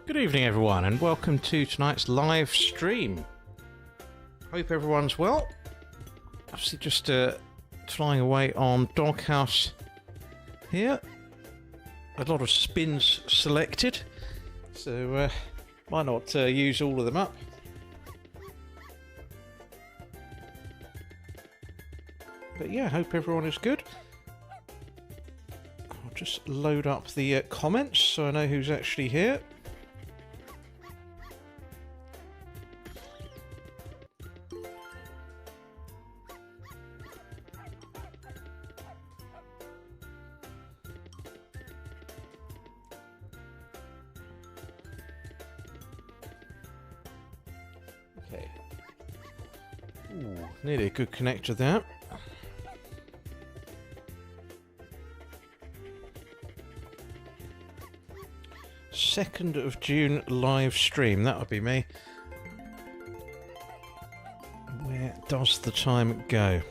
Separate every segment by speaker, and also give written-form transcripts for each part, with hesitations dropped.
Speaker 1: Good evening everyone and welcome to tonight's live stream. Hope everyone's well. Obviously just flying away on Doghouse here. A lot of spins selected, so why not use all of them up. But yeah, hope everyone is good. I'll just load up the comments so I know who's actually here. Okay. Ooh, nearly a good connector there. Second of June live stream, that would be me. Where does the time go?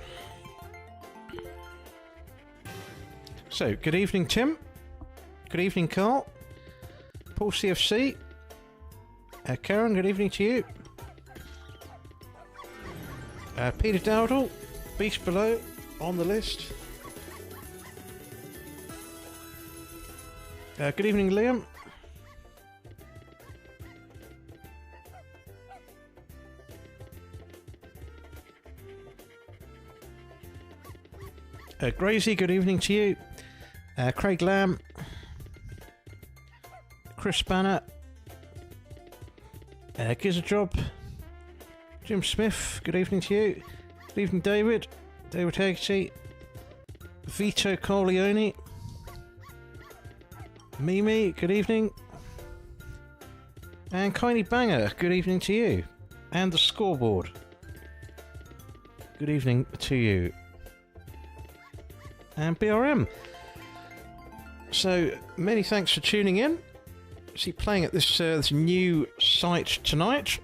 Speaker 1: So, good evening Tim. Good evening Carl. Paul CFC. Karen, good evening to you. Peter Dowdle, Beast Below, on the list. Good evening Liam. Gracie, good evening to you. Craig Lamb. Chris Banner. Gizajob. Jim Smith, good evening to you. Good evening David. David Haggerty. Vito Corleone. Mimi, good evening. And Kiney Banger, good evening to you. And the scoreboard. Good evening to you. And BRM. So, many thanks for tuning in. See, playing at this this new site tonight.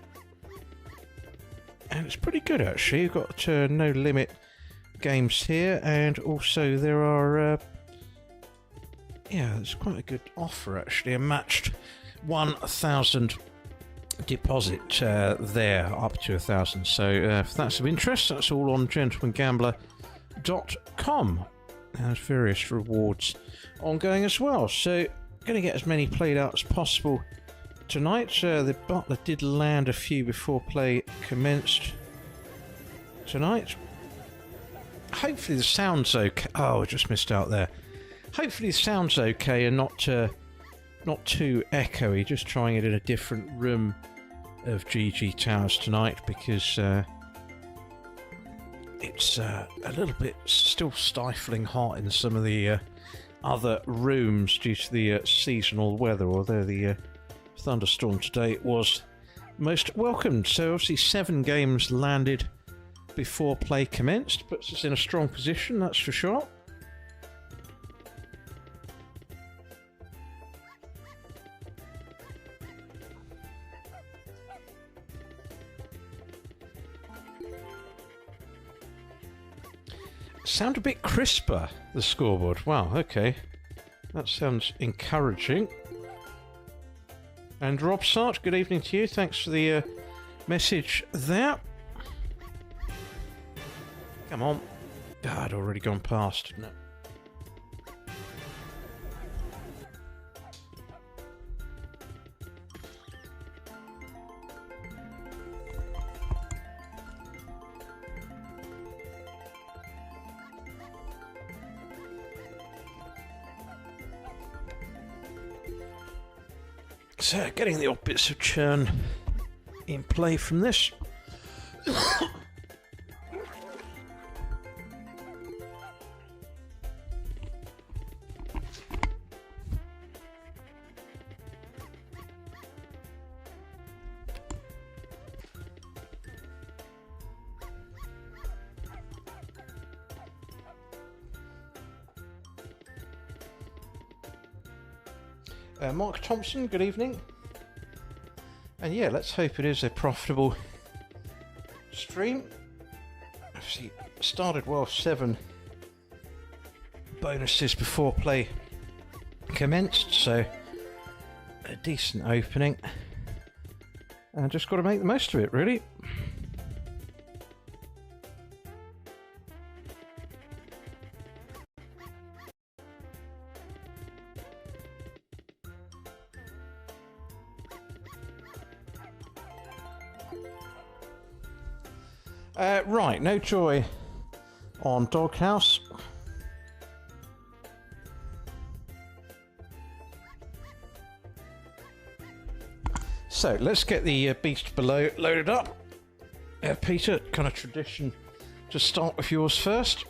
Speaker 1: And it's pretty good actually. You've got no limit games here, and also there are yeah, it's quite a good offer actually. A matched 1,000 deposit there, up to 1,000. So if that's of interest, that's all on gentlemangambler.com. There's various rewards ongoing as well. So going to get as many played out as possible tonight. The Butler did land a few before play commenced tonight. Hopefully the sound's okay. Oh, I just missed out there. Hopefully the sound's okay and not too echoey. Just trying it in a different room of GG Towers tonight because it's a little bit still stifling hot in some of the other rooms due to the seasonal weather, although the thunderstorm today was most welcomed. So obviously 7 games landed before play commenced, puts us in a strong position, that's for sure. Sound a bit crisper, the scoreboard. Wow, okay. That sounds encouraging. And Rob Sart, good evening to you. Thanks for the message there. Come on. I'd already gone past. No. So, getting the odd bits of churn in play from this. Mark Thompson, good evening. And yeah, let's hope it is a profitable stream. Obviously, started well, 7 bonuses before play commenced, so a decent opening. And just got to make the most of it, really. Right, no joy on Doghouse. So let's get the beast below loaded up. Peter, kind of tradition to start with yours first.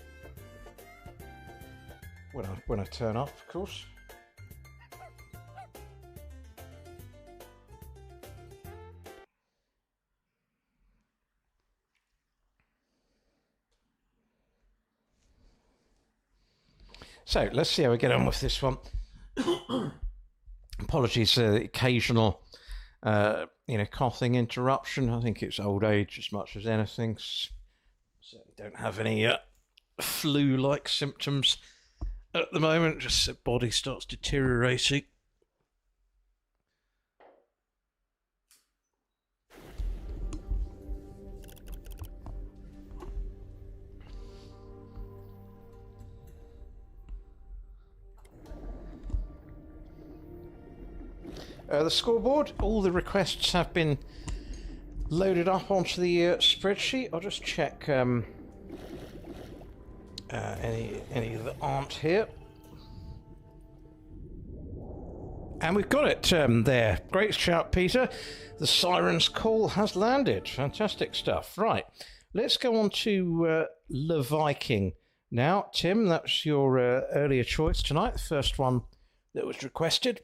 Speaker 1: When I turn up, of course. So let's see how we get on with this one. Apologies for the occasional, coughing interruption. I think it's old age as much as anything. Certainly don't have any flu-like symptoms at the moment. Just the body starts deteriorating. The scoreboard, all the requests have been loaded up onto the spreadsheet. I'll just check any that aren't here. And we've got it there. Great shout, Peter. The Siren's Call has landed. Fantastic stuff. Right, let's go on to Le Viking now. Tim, that's your earlier choice tonight, the first one that was requested.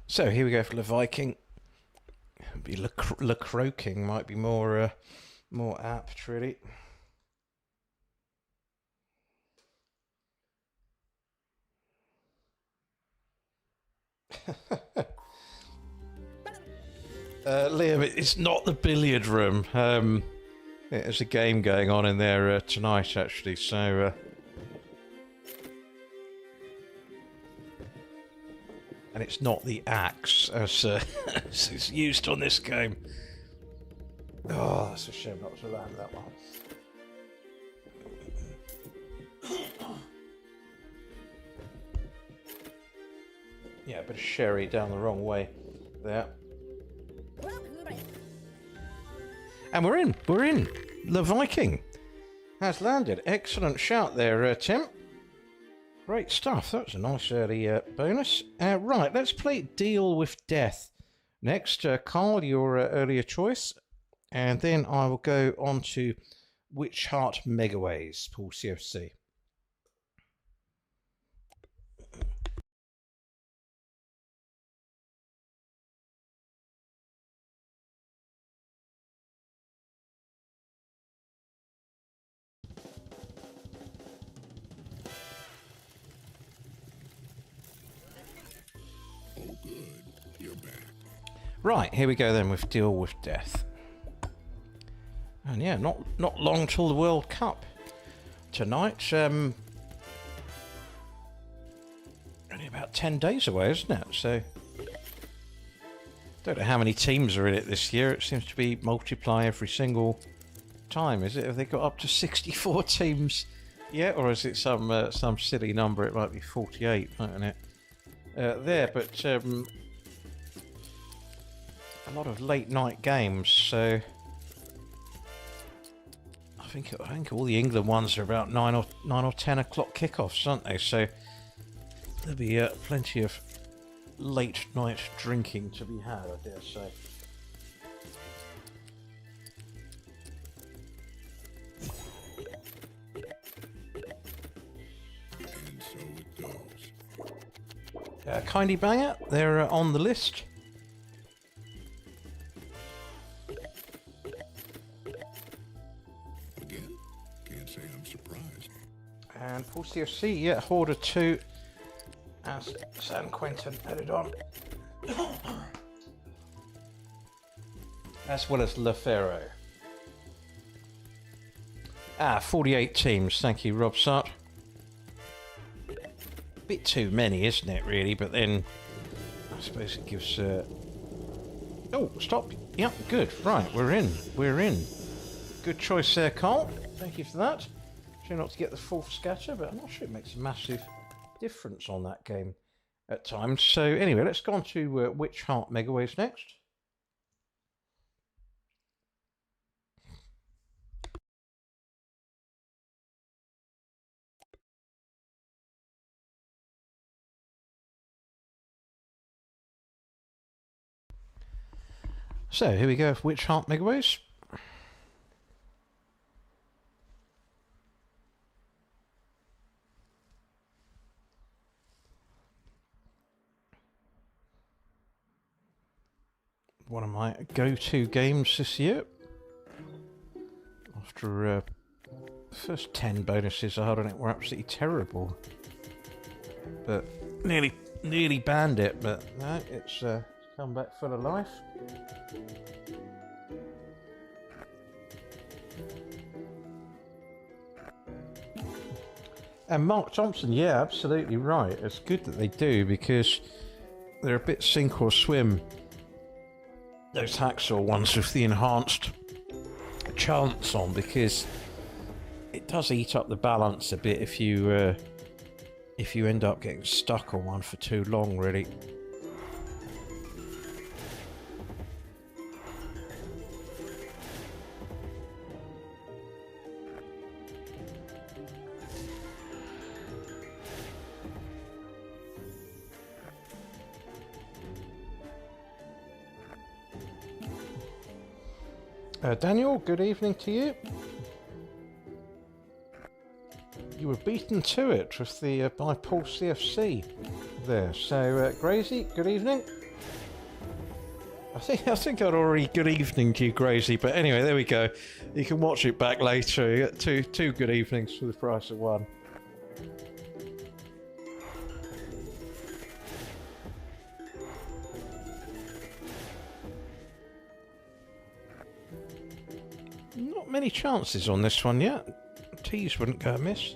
Speaker 1: So here we go for Le Viking. Be Le Croaking might be more apt, really. Liam, it's not the billiard room. There's a game going on in there tonight, actually. So. And it's not the axe as is used on this game. Oh, that's a shame not to land that one. Yeah, a bit of sherry down the wrong way there. And we're in. Le Viking has landed. Excellent shout there, Tim. Great stuff. That was a nice early bonus. Right, let's play Deal with Death next. Carl, your earlier choice. And then I will go on to Witch Heart Megaways, Paul CFC. Right, here we go then with Deal with Death. And yeah, not long till the World Cup tonight. Only about 10 days away, isn't it? So don't know how many teams are in it this year. It seems to be multiply every single time. Is it? Have they got up to 64 teams yet, or is it some silly number? It might be 48, mightn't it? But a lot of late night games. So I think all the England ones are about 9 or 10 o'clock kickoffs, aren't they? So there'll be plenty of late night drinking to be had, I dare say.
Speaker 2: And so it goes.
Speaker 1: Kindly Banger, they're on the list.
Speaker 2: Again, can't say I'm surprised.
Speaker 1: And Paul CFC, yeah, Hoarder 2 as San Quentin headed on. As well as Lefero. 48 teams, thank you, Rob Sart. Bit too many, isn't it, really? But then I suppose it gives. Oh, stop! Yep, good. Right, we're in. Good choice there, Carl. Thank you for that. Try not to get the fourth scatter, but I'm not sure it makes a massive difference on that game at times. So anyway, let's go on to Witch Heart Megawaves next. So here we go with Witch Heart Megawaves. One of my go-to games this year. After the first 10 bonuses I had on it were absolutely terrible. But nearly banned it, but no, it's come back full of life. And Mark Thompson, yeah, absolutely right. It's good that they do because they're a bit sink or swim. Those hacksaw ones with the enhanced chance on, because it does eat up the balance a bit if you end up getting stuck on one for too long, really. Daniel, good evening to you. You were beaten to it with the by Paul CFC there. So Gracie, good evening. I think I'd already good evening to you, Gracie. But anyway, there we go. You can watch it back later. You get two good evenings for the price of one. Not many chances on this one yet. Tees wouldn't go amiss.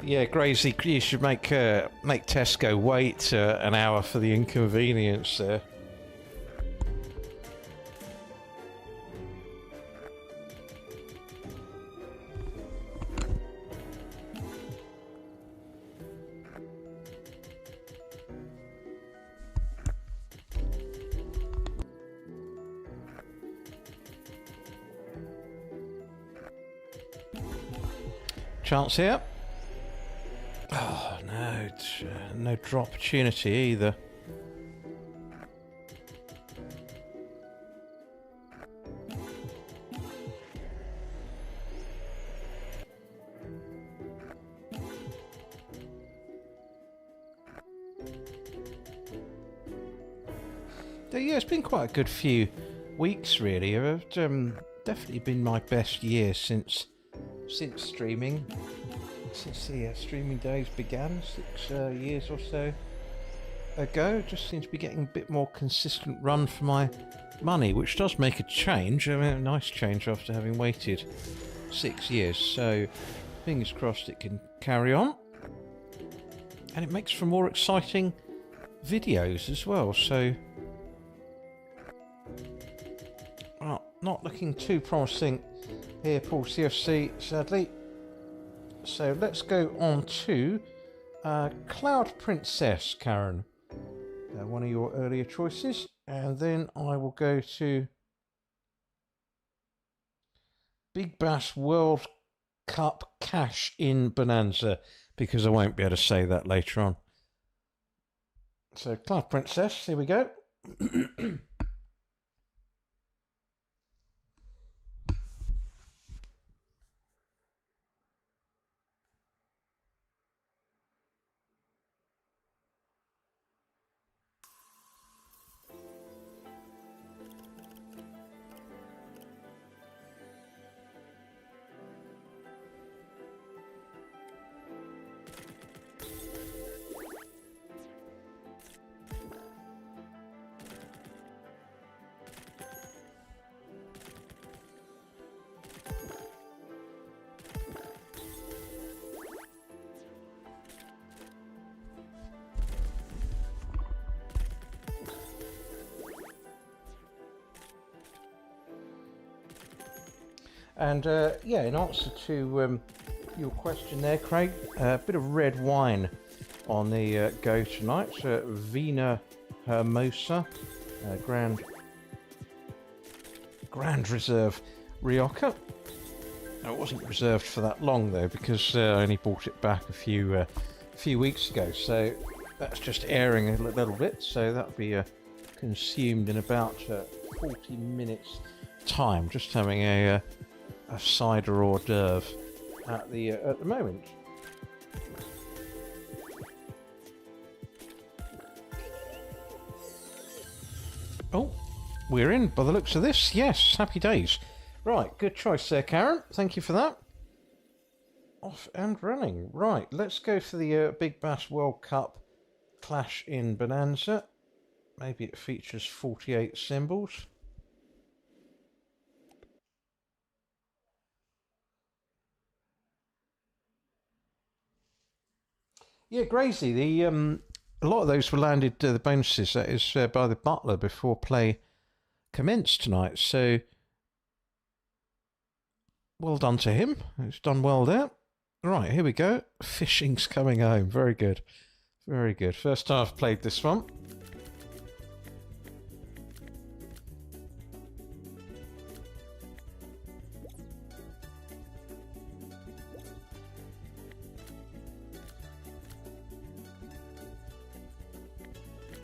Speaker 1: Yeah, Gracie, you should make Tesco wait an hour for the inconvenience there. Chance here. Oh no, no drop opportunity either. Yeah, it's been quite a good few weeks really. It's definitely been my best year since streaming. Since the streaming days began 6 years or so ago. Just seems to be getting a bit more consistent run for my money, which does make a change. I mean, a nice change after having waited 6 years. So fingers crossed it can carry on. And it makes for more exciting videos as well. So, well, not looking too promising here, Paul CFC, sadly. So let's go on to Cloud Princess, Karen. One of your earlier choices. And then I will go to Big Bass World Cup Cash in Bonanza, because I won't be able to say that later on. So Cloud Princess, here we go. And yeah, in answer to your question there, Craig, a bit of red wine on the go tonight. Vina Hermosa, Grand Reserve Rioja. It wasn't reserved for that long though, because I only bought it back a few weeks ago. So that's just airing a little bit. So that'll be consumed in about 40 minutes time. Just having a cider hors d'oeuvre at the moment. Oh, we're in by the looks of this. Yes, happy days. Right, good choice there, Karen. Thank you for that. Off and running. Right, let's go for the Big Bass World Cup Clash in Bonanza. Maybe it features 48 symbols. Yeah, Gracie, a lot of those were landed, the bonuses, that is, by the butler before play commenced tonight. So, well done to him. He's done well there. Right, here we go. Fishing's coming home. Very good. Very good. First time I've played this one.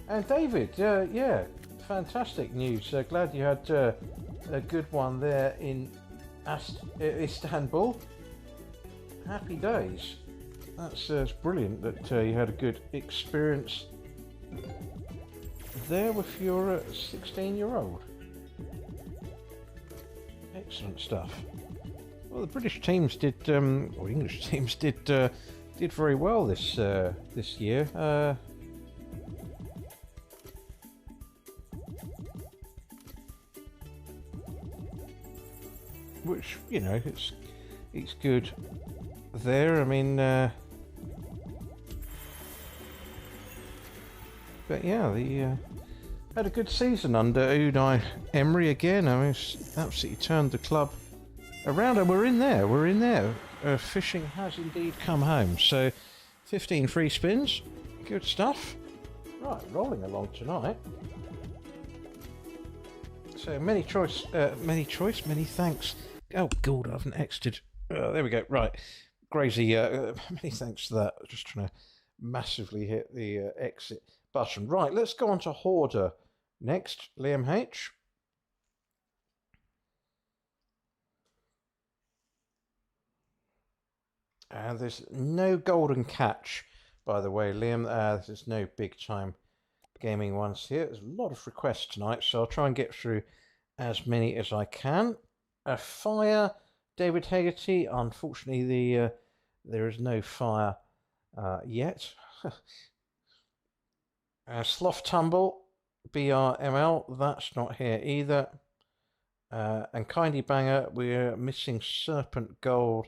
Speaker 1: And David, yeah, fantastic news. Glad you had a good one there in Istanbul. Happy days. That's brilliant that you had a good experience there with your 16-year-old. Excellent stuff. Well, the British teams did, or English teams did very well this year. Which, you know, it's good there. I mean, but yeah, had a good season under Unai Emery again. I mean, it's absolutely turned the club around, and we're in there. Fishing has indeed come home. So, 15 free spins, good stuff. Right, rolling along tonight. So many thanks. Oh God, I haven't exited. There we go. Right, Gracie, many thanks for that. Just trying to massively hit the exit button. Right, let's go on to Hoarder next. Liam H. And there's no golden catch, by the way, Liam. There's no big time gaming ones here. There's a lot of requests tonight, so I'll try and get through as many as I can. Fire, David Hegarty. Unfortunately, there is no fire yet. Sloth Tumble, BRML. That's not here either. And Kindy Banger, we're missing Serpent Gold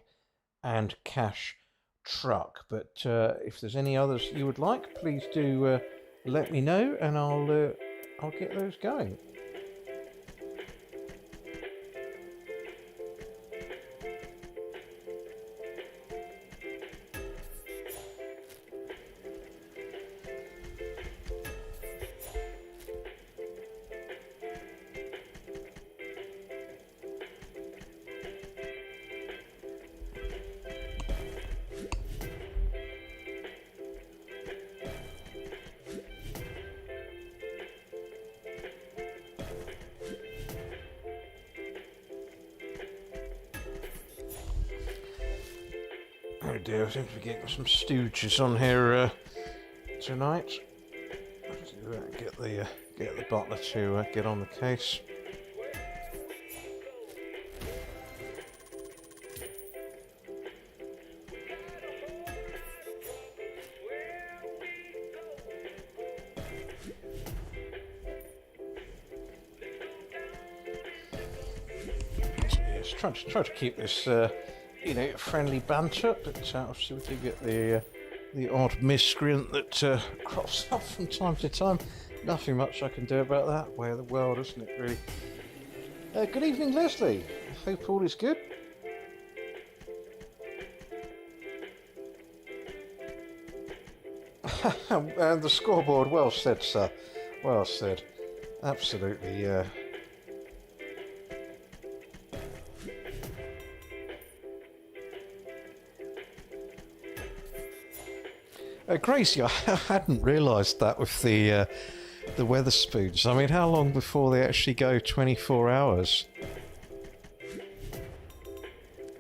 Speaker 1: and Cash Truck. But if there's any others you would like, please do let me know, and I'll get those going. Oh dear, I seem to be getting some stooges on here tonight. Get the butler to get on the case. Yes, try to keep this. Friendly banter, but obviously we do get the odd miscreant that crops up from time to time. Nothing much I can do about that. Way of the world, isn't it, really? Good evening, Leslie. I hope all is good. And the scoreboard, well said, sir. Well said. Absolutely, yeah. Gracie, I hadn't realised that with the Weatherspoons. I mean, how long before they actually go 24 hours?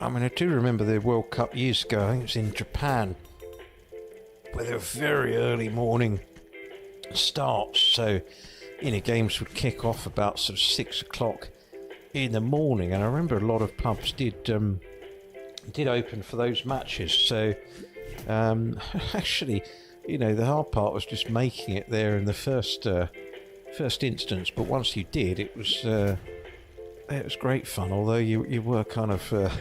Speaker 1: I mean, I do remember the World Cup years ago. I think it was in Japan, where there were very early morning starts. So, games would kick off about sort of 6 o'clock in the morning, and I remember a lot of pubs did open for those matches. So. Actually, the hard part was just making it there in the first instance. But once you did, it was great fun. Although you were kind of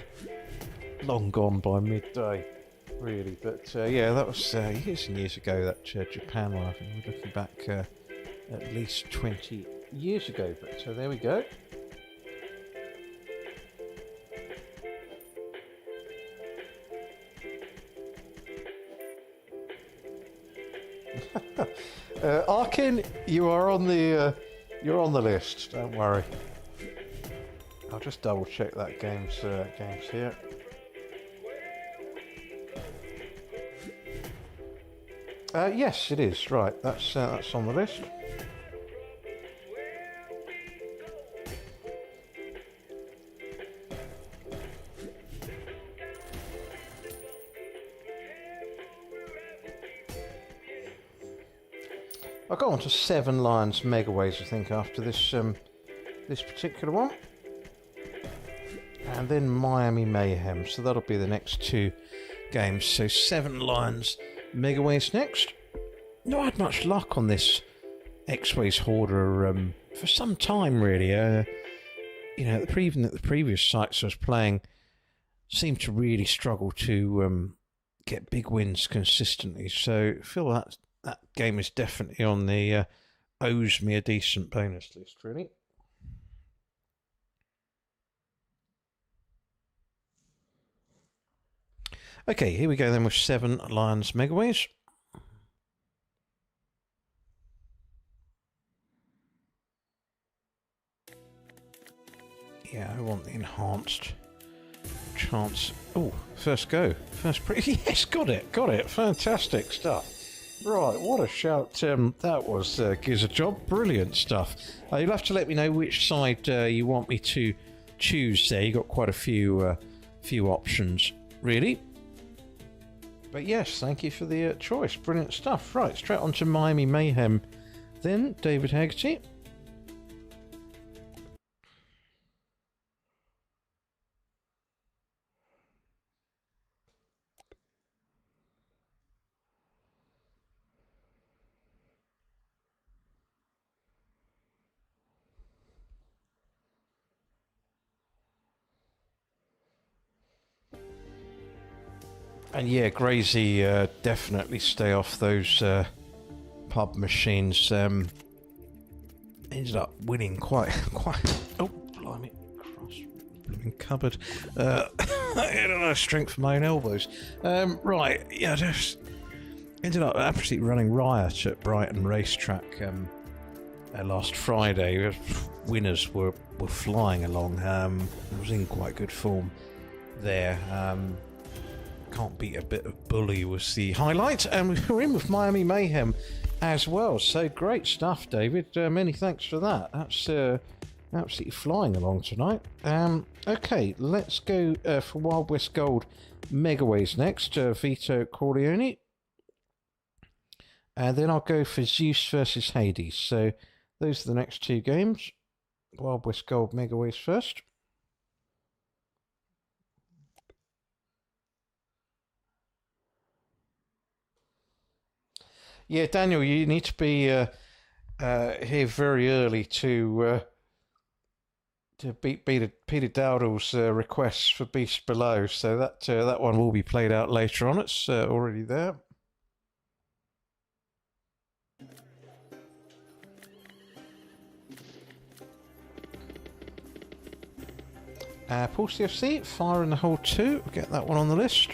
Speaker 1: long gone by midday, really. But yeah, that was years and years ago. That Japan one. I think we're looking back at least 20 years ago. But there we go. Arkin, you're on the list. Don't worry. I'll just double check that game's here. Yes, it is. Right, that's on the list. I'll go on to Seven Lions Megaways, I think, after this this particular one. And then Miami Mayhem. So that'll be the next two games. So Seven Lions Megaways next. Not had much luck on this X-Ways Hoarder for some time, really. Even at the previous sites I was playing, seemed to really struggle to get big wins consistently. So I feel that game is definitely on the owes me a decent bonus list, really. Okay, here we go then with Seven Lions Megaways. Yeah, I want the enhanced chance. Oh, first go. First yes, got it. Fantastic stuff. Right, what a shout that was, Giza Job. Brilliant stuff. You'll have to let me know which side you want me to choose there. You've got quite a few options, really. But yes, thank you for the choice. Brilliant stuff. Right, straight on to Miami Mayhem then, David Haggerty. And yeah, Grazy, definitely stay off those pub machines. Ended up winning quite. Oh, blimey, cross blooming cupboard. I don't know, strength for my own elbows. Right, yeah, just ended up absolutely running riot at Brighton Racetrack last Friday. Winners were flying along. I was in quite good form there. Can't beat a bit of bully was the highlight, and we're in with Miami Mayhem as well. So great stuff, David. Many thanks for that. That's absolutely flying along tonight. Okay, let's go for Wild West Gold Megaways next. Vito Corleone, and then I'll go for Zeus versus Hades. So those are the next two games. Wild West Gold Megaways first. Yeah, Daniel, you need to be here very early to beat Peter Dowdall's requests for Beast Below. So that one will be played out later on. It's already there. Paul CFC, Fire in the Hole 2. We'll get that one on the list.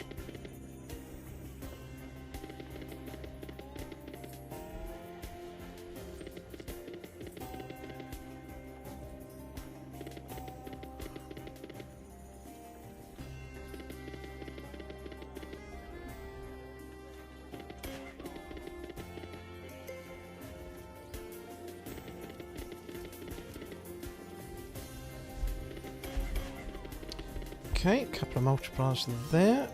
Speaker 1: Okay, a couple of multipliers there.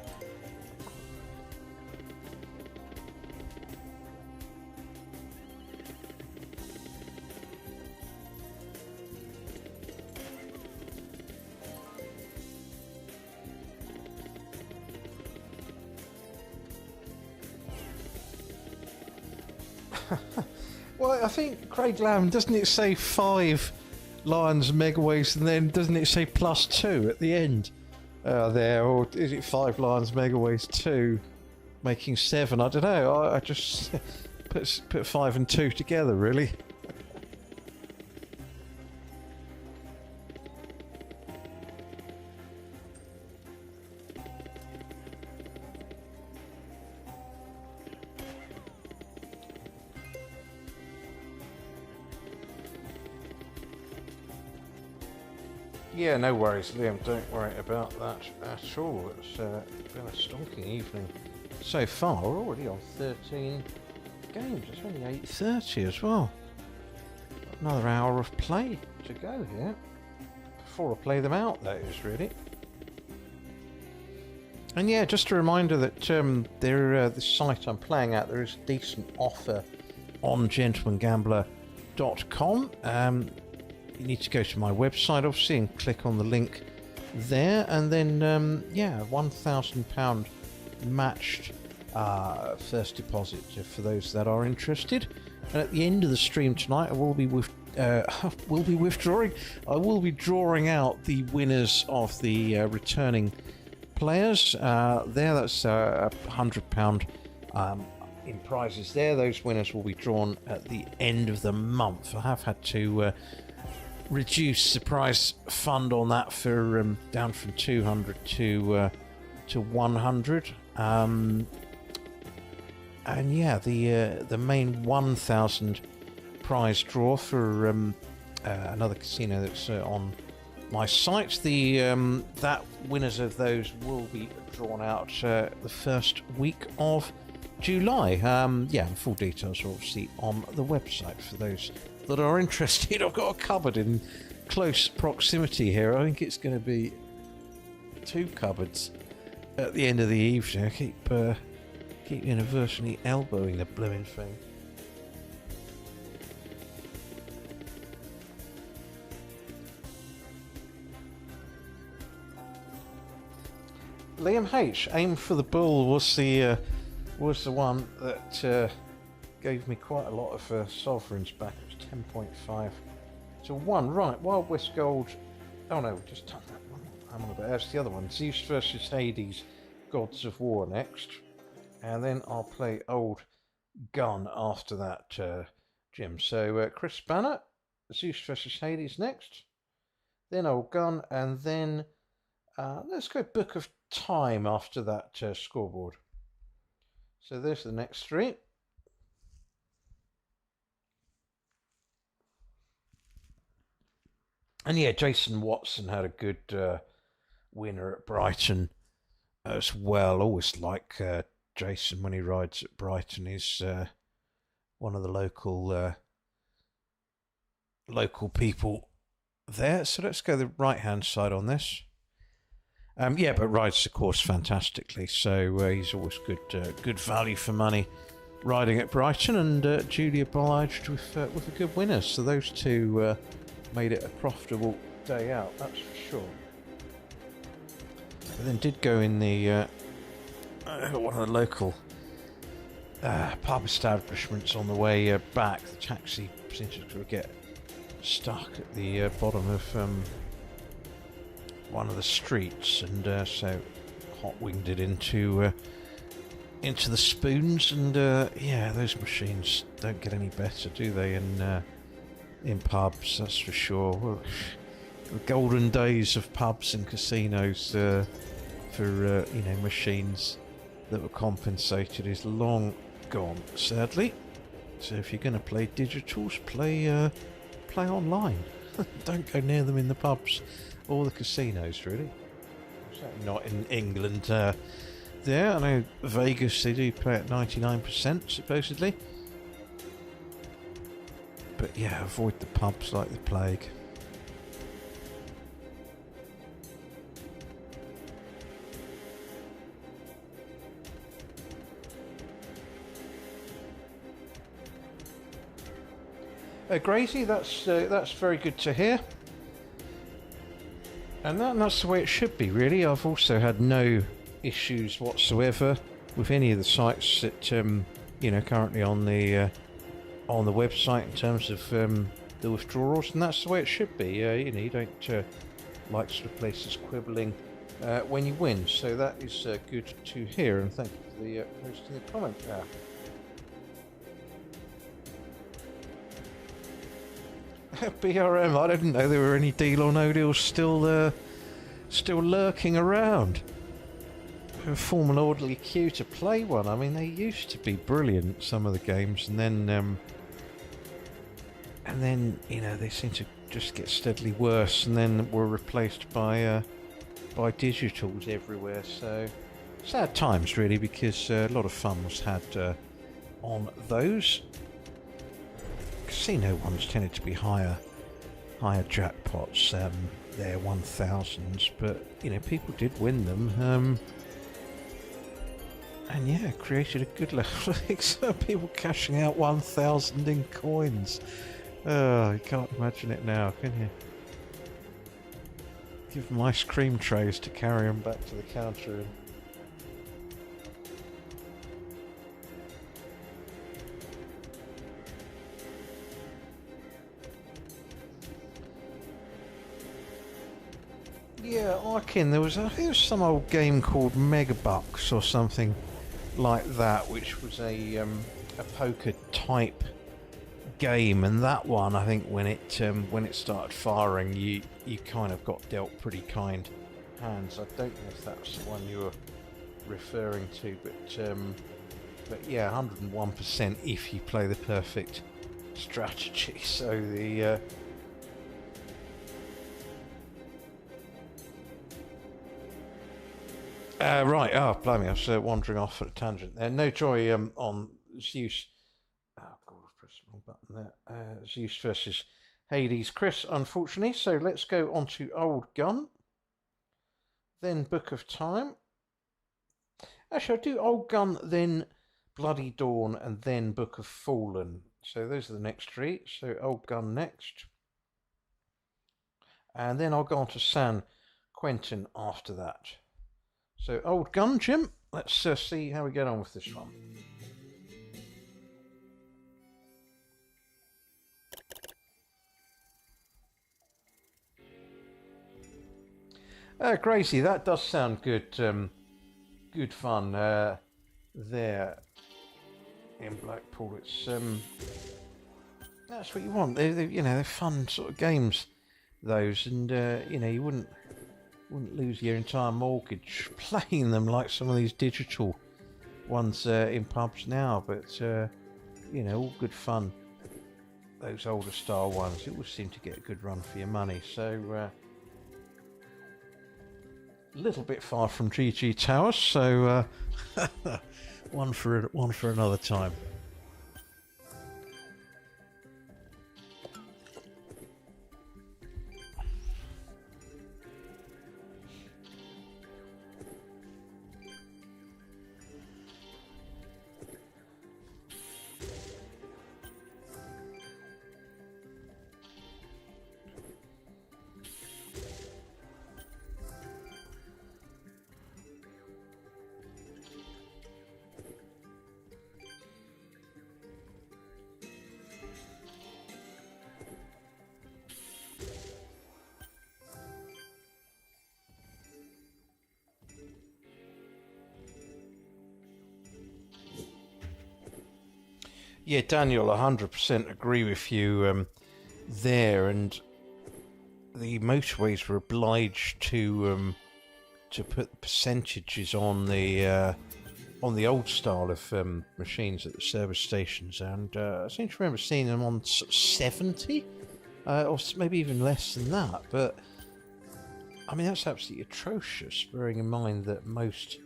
Speaker 1: Well, I think Craig Lamb, doesn't it say 5 Lions Megaways and then doesn't it say +2 at the end? There, or is it 5 Lions Megaways 2 making 7? I don't know. I just put 5 and 2 together, really. Yeah, no worries, Liam. Don't worry about that at all. It's been a stonking evening so far. We're already on 13 games. It's only 8:30 as well. Another hour of play to go here before I play them out. That is really. And yeah, just a reminder that this site I'm playing at, there is a decent offer on gentlemangambler.com. You need to go to my website, obviously, and click on the link there, and then yeah, £1,000 matched first deposit for those that are interested. And at the end of the stream tonight, I will be drawing out the winners of the returning players. That's £100 in prizes there. Those winners will be drawn at the end of the month. I have had to reduce the prize fund on that for down from 200 to 100. And yeah, the main 1,000 prize draw for another casino that's on my site. The that winners of those will be drawn out the first week of July. Yeah, full details are obviously on the website for those that are interested. I've got a cupboard in close proximity here. I think it's going to be 2 cupboards at the end of the evening. I keep universally elbowing the blooming thing. Liam H, Aim for the Bull was the one that gave me quite a lot of sovereigns back. It was 10.5 to 1. Right, Wild West Gold. Oh no, just done that one. I'm on about. That's the other one. Zeus versus Hades, Gods of War next, and then I'll play Old Gun after that, Jim. So Chris Banner, Zeus versus Hades next, then Old Gun, and then let's go Book of Time after that scoreboard. So there's the next 3. And yeah, Jason Watson had a good winner at Brighton as well. Always like Jason when he rides at Brighton. He's one of the local people there. So let's go the right-hand side on this. Yeah, but rides the course fantastically. So he's always good value for money riding at Brighton, and duly obliged with a good winner. So those 2 made it a profitable day out, that's for sure. But then did go in the one of the local pub establishments on the way back. The taxi seemed to get stuck at the bottom of one of the streets, and so hot-winged it into the spoons, and yeah, those machines don't get any better, do they? In pubs, that's for sure. Well, the golden days of pubs and casinos for machines that were compensated is long gone, sadly. So if you're going to play digitals, play online. Don't go near them in the pubs or the casinos, really. Certainly not in England. There, I know Vegas, they do play at 99% supposedly. But yeah, avoid the pubs like the plague. Gracie, that's very good to hear. And that's the way it should be, really. I've also had no issues whatsoever with any of the sites that currently on the website in terms of the withdrawals, and that's the way it should be. You don't like sort of places quibbling when you win, so that is good to hear, and thank you for posting the comment there. BRM, I didn't know there were any Deal or No Deals still lurking around. Form an orderly queue to play one. I mean, they used to be brilliant, some of the games, and then they seem to just get steadily worse, and then were replaced by digitals everywhere. So sad times, really, because a lot of fun was had on those. Casino ones tended to be higher jackpots, their 1000s, but people did win them. And yeah, created a good level of some people cashing out 1,000 in coins. Oh, you can't imagine it now, can you? Give them ice cream trays to carry them back to the counter in. Yeah, Arkin, I think there was some old game called Megabucks or something like that, which was a poker type game, and that one, I think when it started firing, you kind of got dealt pretty kind hands. I don't know if that's the one you were referring to, but yeah, 101% if you play the perfect strategy. So Right. Oh, blimey! I was wandering off at a tangent there. No joy on Zeus. Oh God, I've pressed the wrong button there. Zeus versus Hades. Chris, unfortunately. So let's go on to Old Gun. Then Book of Time. Actually, I'll do Old Gun, then Bloody Dawn, and then Book of Fallen. So those are the next three. So Old Gun next. And then I'll go on to San Quentin after that. So Old Gun, Jim. Let's see how we get on with this one. Gracie, that does sound good. Good fun there in Blackpool. It's that's what you want. They're fun sort of games, those, and you wouldn't lose your entire mortgage playing them like some of these digital ones in pubs now. But all good fun. Those older style ones, it always seem to get a good run for your money. So. Little bit far from GG Towers, so one for another time. Yeah, Daniel, 100% agree with you there. And the motorways were obliged to put percentages on the old style of machines at the service stations, and I seem to remember seeing them on sort of 70, or maybe even less than that. But I mean, that's absolutely atrocious, bearing in mind that most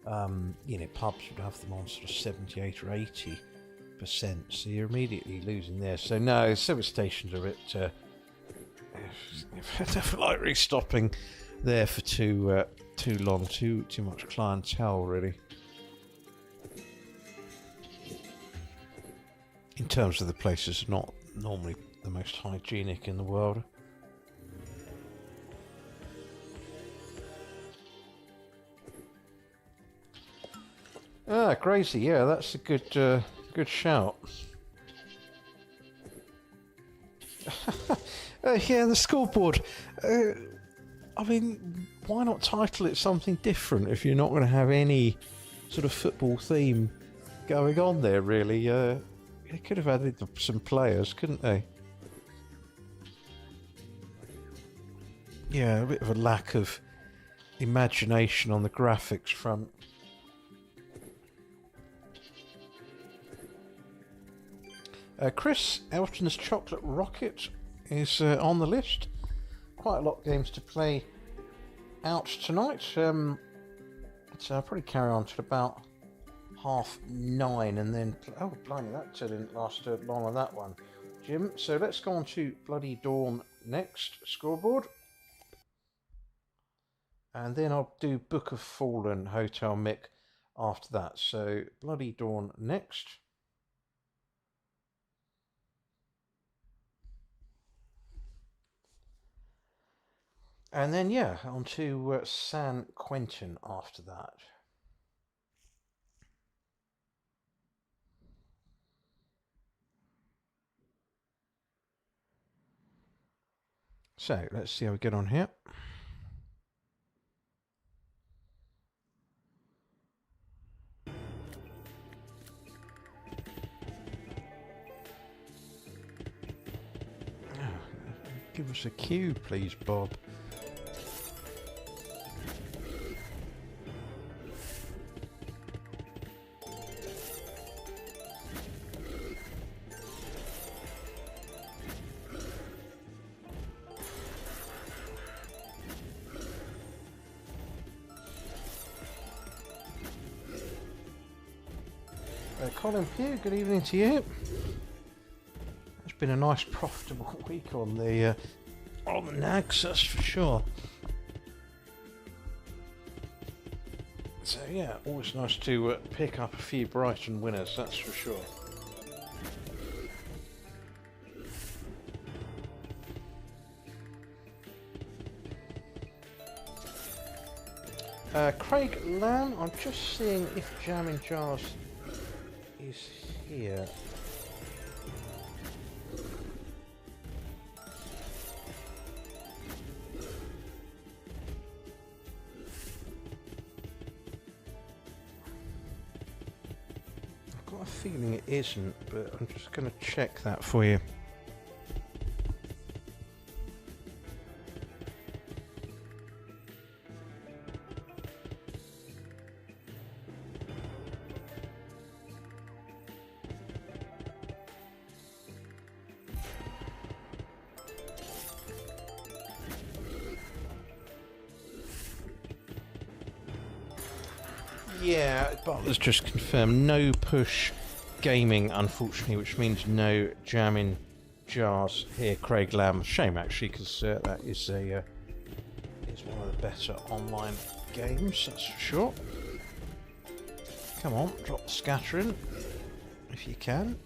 Speaker 1: pubs would have them on sort of 78 or 80%, so you're immediately losing there. So no, service stations are a bit likely stopping there for too long, too much clientele really. In terms of the places not normally the most hygienic in the world. Crazy, yeah, that's a good shout. Yeah, the scoreboard. I mean, why not title it something different if you're not going to have any sort of football theme going on there, really? They could have added some players, couldn't they? Yeah, a bit of a lack of imagination on the graphics front. Chris, Elton's Chocolate Rocket is on the list. Quite a lot of games to play out tonight. So I'll probably carry on till about 9:30 and then... Oh, blimey, that didn't last long on that one, Jim. So let's go on to Bloody Dawn next, scoreboard. And then I'll do Book of Fallen, Hotel Mick after that. So Bloody Dawn next. And then, yeah, on to San Quentin after that. So, let's see how we get on here. Give us a cue, please, Bob. Colin Pugh, good evening to you. It's been a nice, profitable week on the nags, that's for sure. So yeah, always nice to pick up a few Brighton winners, that's for sure. Craig Lamb, I'm just seeing if Jam in Jars is here. I've got a feeling it isn't, but I'm just going to check that for you. Yeah, Butler's just confirmed no push gaming, unfortunately, which means no jamming jars here, Craig Lamb. Shame actually, because that is a is one of the better online games, that's for sure. Come on, drop the scattering if you can.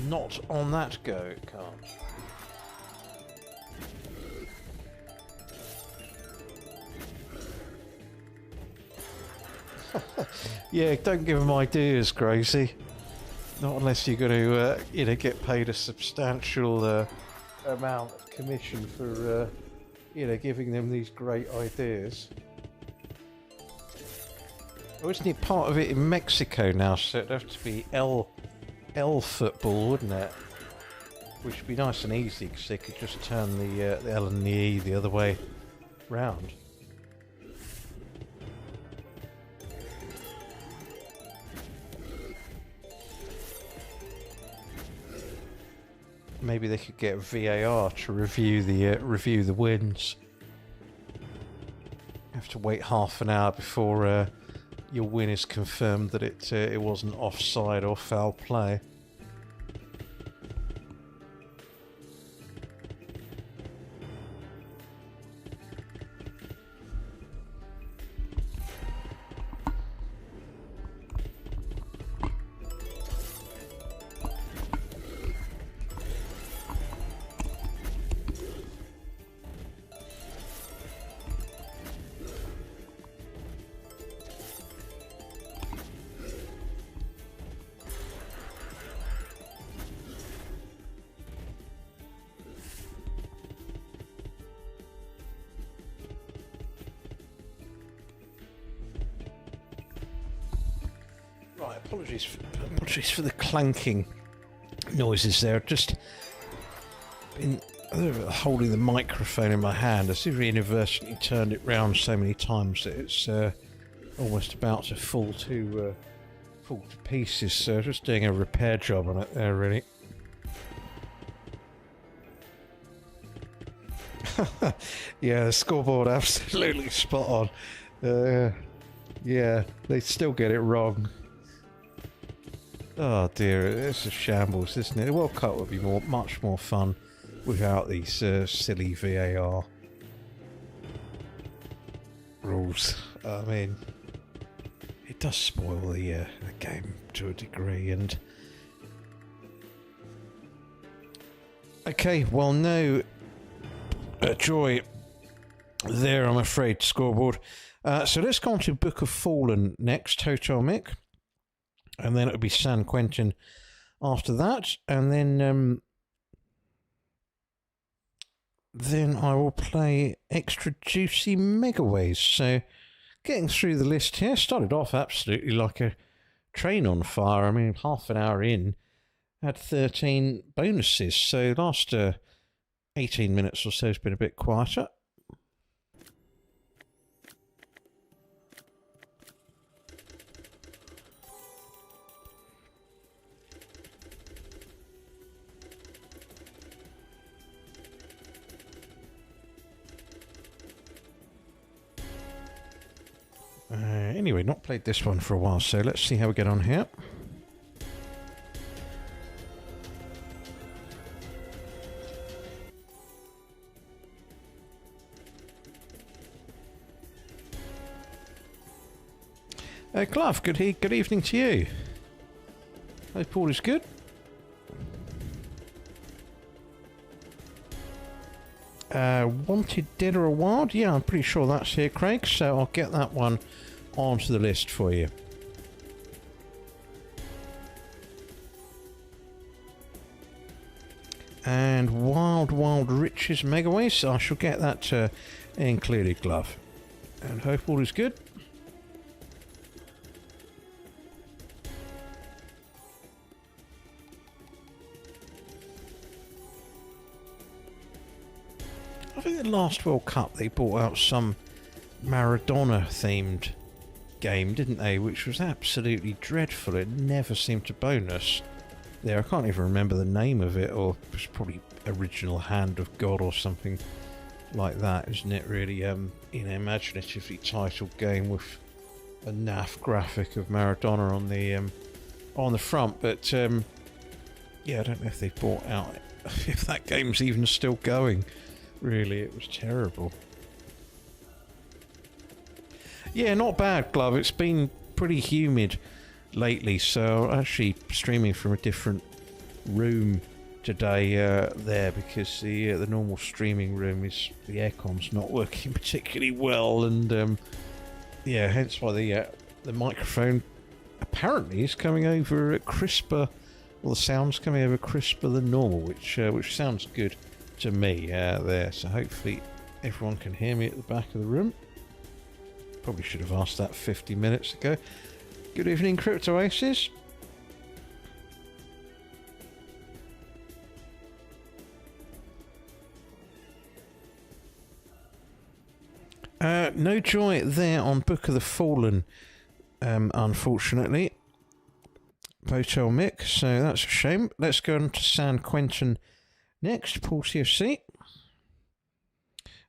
Speaker 1: Not on that go, it can't. Yeah, don't give them ideas, Gracie. Not unless you're going to, get paid a substantial amount of commission for, giving them these great ideas. Oh, isn't it part of it in Mexico now? So it'd have to be L football, wouldn't it? Which would be nice and easy because they could just turn the L and the E the other way round. Maybe they could get VAR to review the wins. You have to wait half an hour before your win is confirmed that it wasn't offside or foul play. Right, apologies for the clanking noises there. Just been holding the microphone in my hand. I see inadvertently turned it round so many times that it's almost about to fall to pieces. So just doing a repair job on it there, really. Yeah, the scoreboard absolutely spot on. Yeah, they still get it wrong. Oh dear, it's a shambles, isn't it? The World Cup would be much more fun without these silly VAR rules. I mean, it does spoil the game to a degree. And okay, well, no joy there, I'm afraid, scoreboard. So let's go on to Book of Fallen next, Hotel Mick. And then it'll be San Quentin after that. And then I will play Extra Juicy Megaways. So getting through the list here, started off absolutely like a train on fire. I mean, half an hour in, had 13 bonuses. So last 18 minutes or so has been a bit quieter. Anyway, not played this one for a while, so let's see how we get on here. Glove, good evening to you. Hope all is good. Wanted Dead or Wild? Yeah, I'm pretty sure that's here, Craig, so I'll get that one onto the list for you. And Wild Riches Megaways, I shall get that included, Glove. And hope all is good. I think the last World Cup they brought out some Maradona themed game, didn't they? Which was absolutely dreadful. It never seemed to bonus. There, I can't even remember the name of it, or it was probably Original Hand of God or something like that, isn't it? Really, imaginatively titled game with a naff graphic of Maradona on the front. But yeah, I don't know if they brought out if that game's even still going. Really, it was terrible. Yeah, not bad, Glove. It's been pretty humid lately, so I'm actually streaming from a different room today there, because the normal streaming room is the aircon's not working particularly well, and yeah, hence why the microphone apparently is coming over crisper. Well, the sound's coming over crisper than normal, which sounds good to me there. So hopefully everyone can hear me at the back of the room. Probably should have asked that 50 minutes ago. Good evening, Crypto Aces. No joy there on Book of the Fallen, unfortunately. Hotel Mick, so that's a shame. Let's go on to San Quentin next, Paul CFC.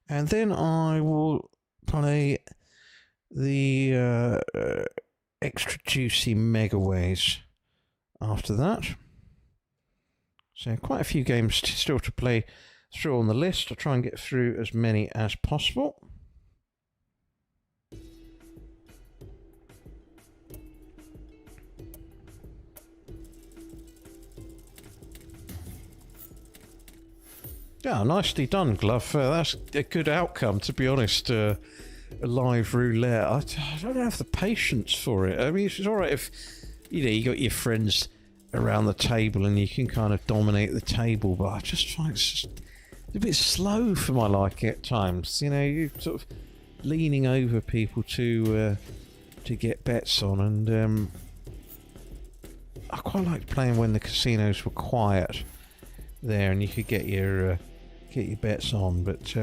Speaker 1: And then I will play the extra juicy Megaways after that. So quite a few games still to play through on the list. I'll try and get through as many as possible. Yeah, nicely done, Glove. That's a good outcome, to be honest. A live roulette. I don't have the patience for it. I mean, it's all right if you got your friends around the table and you can kind of dominate the table, but I just find it's just a bit slow for my liking at times. You're sort of leaning over people to get bets on, and I quite liked playing when the casinos were quiet there, and you could get your bets on, but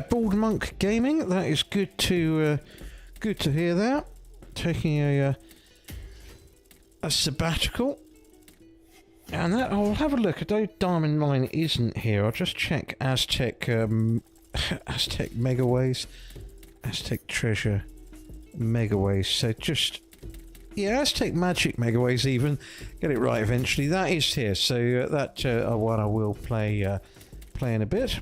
Speaker 1: Bald Monk Gaming, that is good to hear that. Taking a sabbatical, and that I'll have a look. Although Diamond Mine isn't here, I'll just check Aztec Aztec Megaways, Aztec Treasure Megaways. So just Aztec Magic Megaways, even get it right eventually. That is here, so that one I will play in a bit.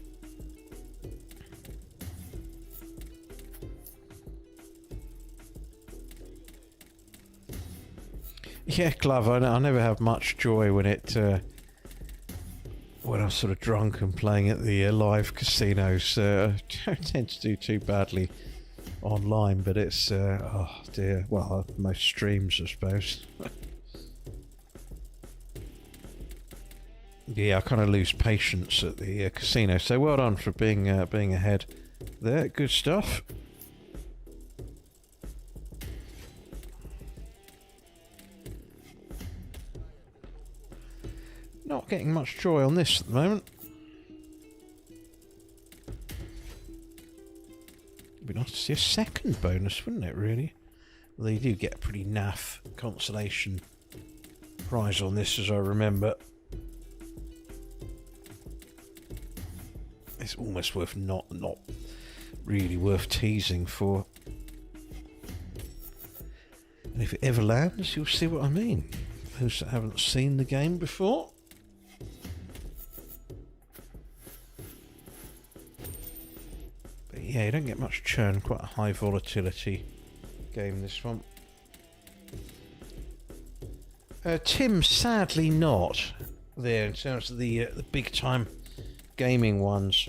Speaker 1: Yeah, Glove, I never have much joy when I'm sort of drunk and playing at the live casinos. I don't tend to do too badly online, but it's oh dear. Well, most streams, I suppose. Yeah, I kind of lose patience at the casino. So well done for being ahead there. Good stuff. Not getting much joy on this at the moment. It'd be nice to see a second bonus, wouldn't it, really? Well, they do get a pretty naff consolation prize on this, as I remember. it's almost worth not really worth teasing for. And if it ever lands, you'll see what I mean. Those that haven't seen the game before. But yeah, you don't get much churn, quite a high volatility game, this one. Tim, sadly not there in terms of the big time gaming ones.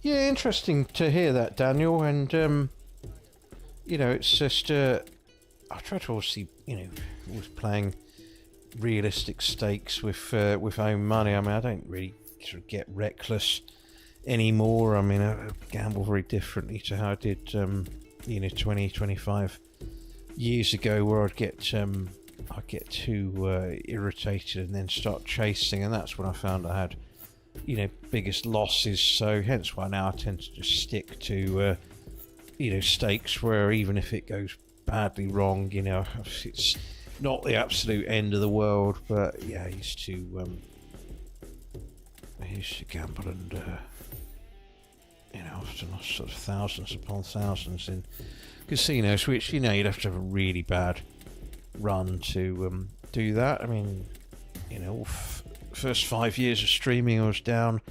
Speaker 1: Yeah, interesting to hear that, Daniel. And you know, it's just I try to obviously, you know, always playing realistic stakes with own money. I mean, I don't really sort of get reckless anymore. I mean, I gamble very differently to how I did, you know, 20, 25 years ago, where I'd get too irritated and then start chasing, and that's when I found I had, you know, biggest losses. So hence why now I tend to just stick to, you know, stakes where even if it goes badly wrong, you know, it's not the absolute end of the world. But yeah, I used to gamble and, you know, often lost sort of thousands upon thousands in casinos, which, you know, you'd have to have a really bad run to do that. I mean, you know, first 5 years of streaming I was down.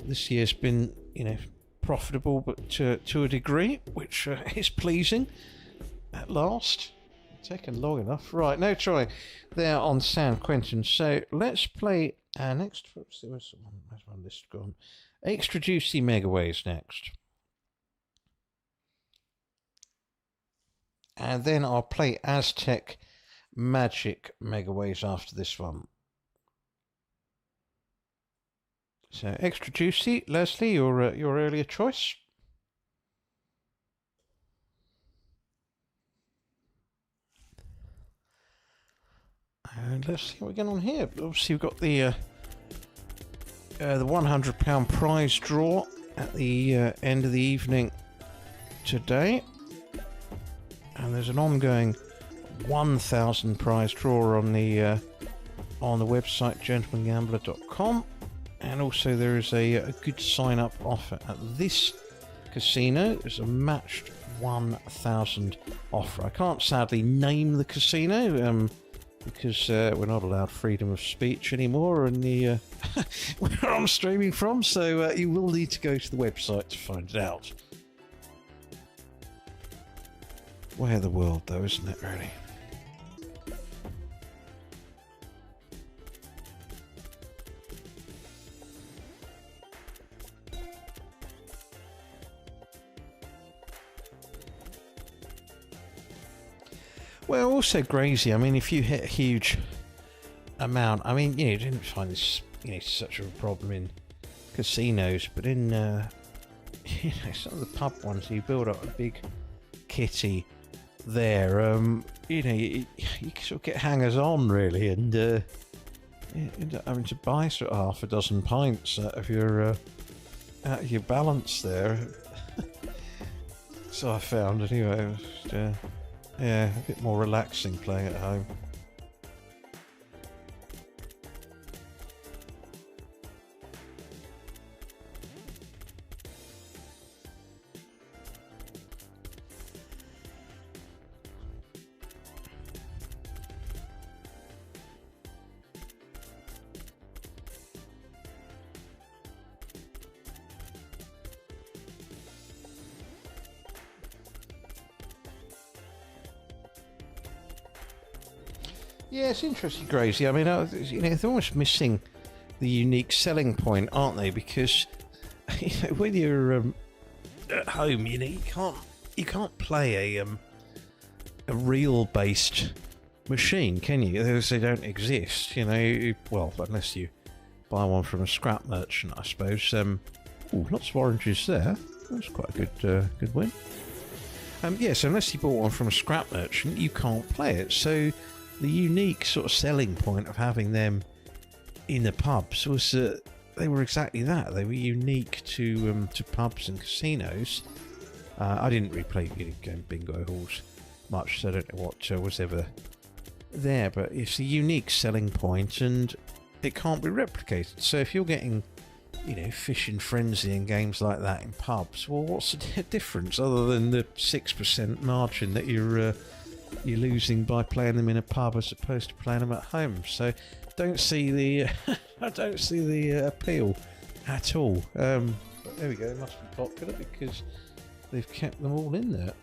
Speaker 1: This year's been, you know, profitable, but to a degree, which is pleasing at last. Taken long enough. Right, now try there on San Quentin. So let's play next. Where's my list gone? Extra Juicy Megaways next. And then I'll play Aztec Magic Megaways after this one. So Extra Juicy, Leslie, your earlier choice. And let's see what we get on here. Obviously, we've got the £100 prize draw at the end of the evening today, and there's an ongoing 1,000 prize draw on the website gentlemangambler.com, and also there is a good sign-up offer at this casino. There's a matched 1,000 offer. I can't sadly name the casino because we're not allowed freedom of speech anymore in the where I'm streaming from, so you will need to go to the website to find it out. Way of the world, though, isn't it, really? Well, also Grazy, I mean, if you hit a huge amount, I mean, you know, you didn't find this, you know, such a problem in casinos, but in, you know, some of the pub ones, you build up a big kitty there, you know, you sort of get hangers on, really, and you end up having to buy sort of half a dozen pints out of your balance there. So I found, anyway, it was, yeah, a bit more relaxing playing at home. Yeah, it's interesting, Grazy. I mean, you know, they're almost missing the unique selling point, aren't they? Because, you know, when you're at home, you know, you can't play a real-based machine, can you? They don't exist, you know. Well, unless you buy one from a scrap merchant, I suppose. Ooh, lots of oranges there. That's quite a good win. Yes, unless you bought one from a scrap merchant, you can't play it. So the unique sort of selling point of having them in the pubs was they were exactly that. They were unique to pubs and casinos, I didn't replay game bingo halls much, so I don't know what was ever there, but it's a unique selling point and it can't be replicated. So if you're getting, fishing frenzy and games like that in pubs, well, what's the difference other than the 6% margin that you're losing by playing them in a pub as opposed to playing them at home? So don't see the I don't see the appeal at all. But there we go. It must be popular because they've kept them all in there.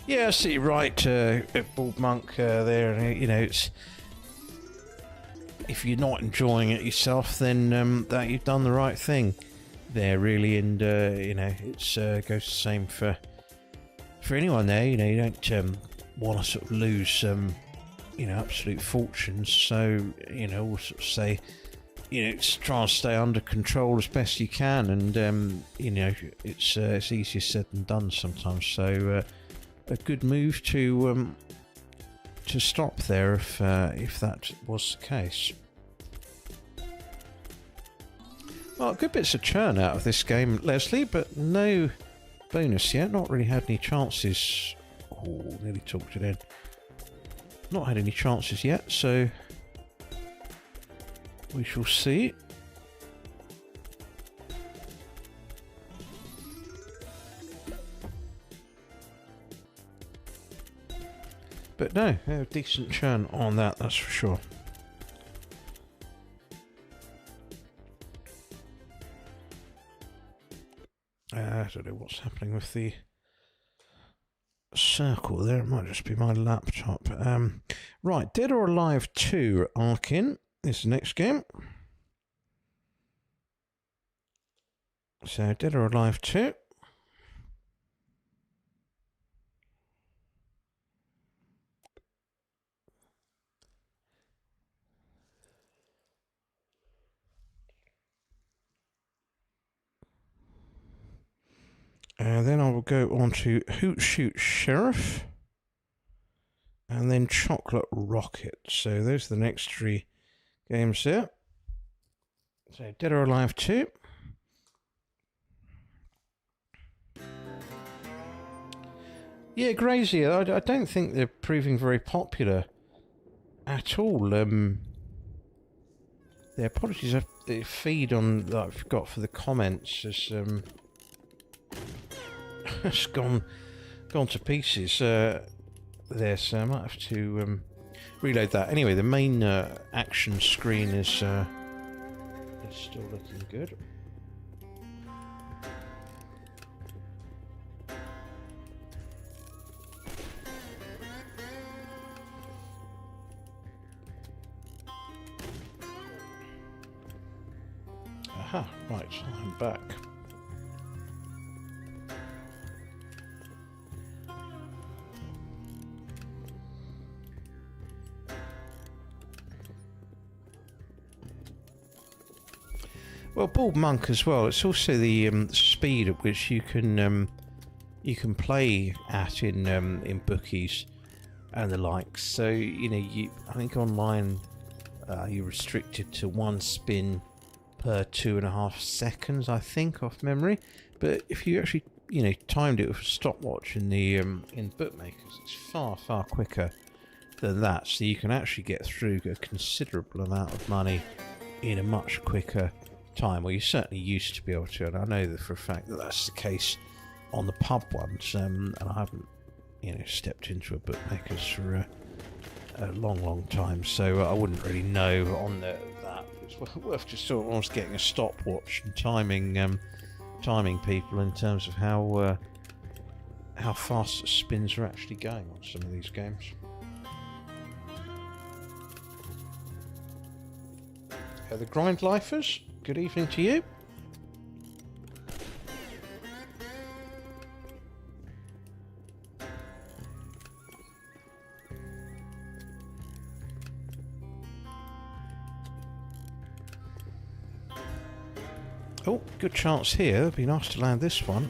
Speaker 1: Yeah, I see you're right, Bald Monk there. It's if you're not enjoying it yourself, then that you've done the right thing there, really. And it's goes the same for anyone there. You don't want to sort of lose absolute fortunes. So we'll sort of say try and stay under control as best you can. And it's easier said than done sometimes. So. A good move to stop there if that was the case. Well, good bits of churn out of this game, Leslie, but no bonus yet. Not really had any chances. Oh, nearly talked it in. Not had any chances yet, so we shall see. But no, decent churn on that's for sure. I don't know what's happening with the circle there. It might just be my laptop. Right, Dead or Alive 2 Arkin is the next game. So, Dead or Alive 2. Then I will go on to Hoot Shoot Sheriff. And then Chocolate Rocket. So those are the next 3 games there. So Dead or Alive 2. Yeah, Grazier, I don't think they're proving very popular at all. The apologies, the feed on that I've got for the comments has it's gone to pieces there, so I might have to reload that. Anyway, the main action screen is still looking good. Aha, right, I'm back. Well, Bald Monk as well. It's also the speed at which you can play at in bookies and the likes. So I think online you're restricted to 1 spin per 2.5 seconds. I think off memory, but if you actually timed it with a stopwatch in the in bookmakers, it's far quicker than that. So you can actually get through a considerable amount of money in a much quicker time. Well, you certainly used to be able to, and I know that for a fact that that's the case on the pub ones, and I haven't stepped into a bookmakers for a long time, so I wouldn't really know on that. It's worth just sort of almost getting a stopwatch and timing people in terms of how fast the spins are actually going on some of these games. The Grind Lifers, good evening to you. Oh, good chance here. It'd be nice to land this one.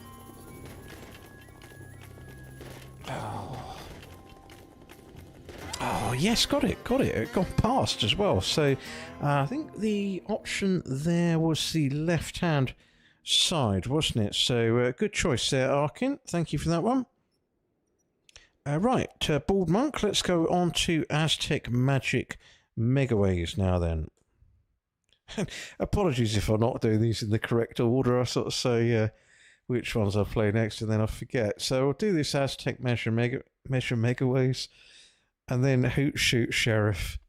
Speaker 1: Oh, Oh, yes, got it. It got past as well. So I think the option there was the left-hand side, wasn't it? So good choice there, Arkin. Thank you for that one. Right, Bald Monk, let's go on to Aztec Magic Megaways now then. Apologies if I'm not doing these in the correct order. I sort of say which ones I'll play next and then I forget. So I'll do this Aztec Measure Megaways and then Hoot Shoot Sheriff.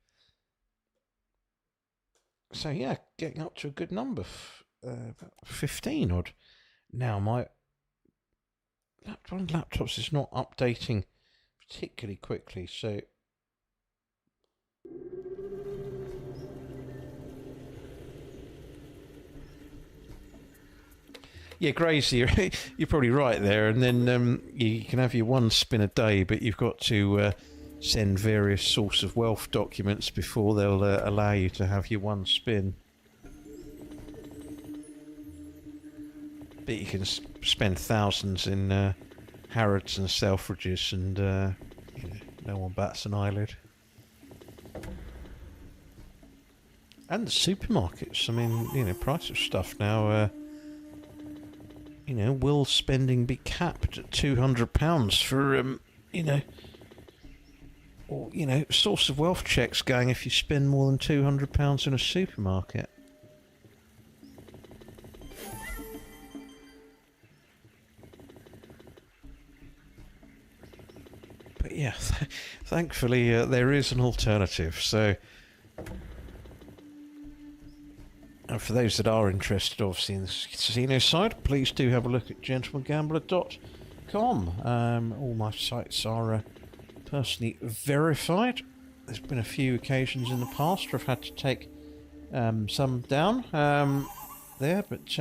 Speaker 1: So yeah, getting up to a good number, about 15 odd. Now my one of the laptops is not updating particularly quickly, so yeah, Gracie, you're probably right there. And then you can have your one spin a day, but you've got to send various source of wealth documents before they'll allow you to have your one spin. But you can spend thousands in Harrods and Selfridges, and you know, no one bats an eyelid. And the supermarkets. I mean, you know, price of stuff now. You know, will spending be capped at £200 for you know, or you know, source of wealth checks going if you spend more than £200 in a supermarket. But yeah, thankfully there is an alternative. So, and for those that are interested, obviously, in the casino side, please do have a look at gentlemangambler.com. All my sites are personally verified. There's been a few occasions in the past where I've had to take some down there, but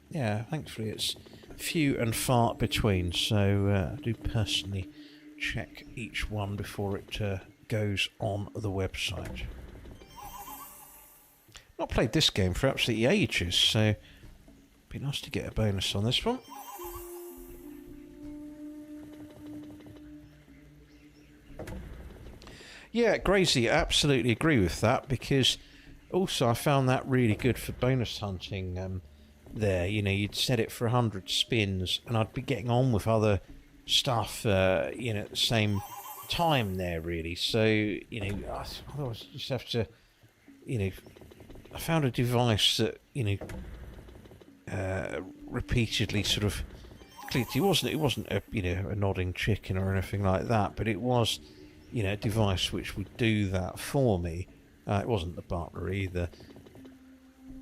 Speaker 1: yeah, thankfully it's few and far between. So I do personally check each one before it goes on the website. Not played this game for absolutely ages, so it'd be nice to get a bonus on this one. Yeah, Gracie, absolutely agree with that, because also I found that really good for bonus hunting there. You know, you'd set it for 100 spins and I'd be getting on with other stuff, you know, at the same time there, really. So, you know, I always just have to, you know, I found a device that, you know, repeatedly sort of clicked. It wasn't a, you know, a nodding chicken or anything like that, but it was, you know, a device which would do that for me. It wasn't the butler either.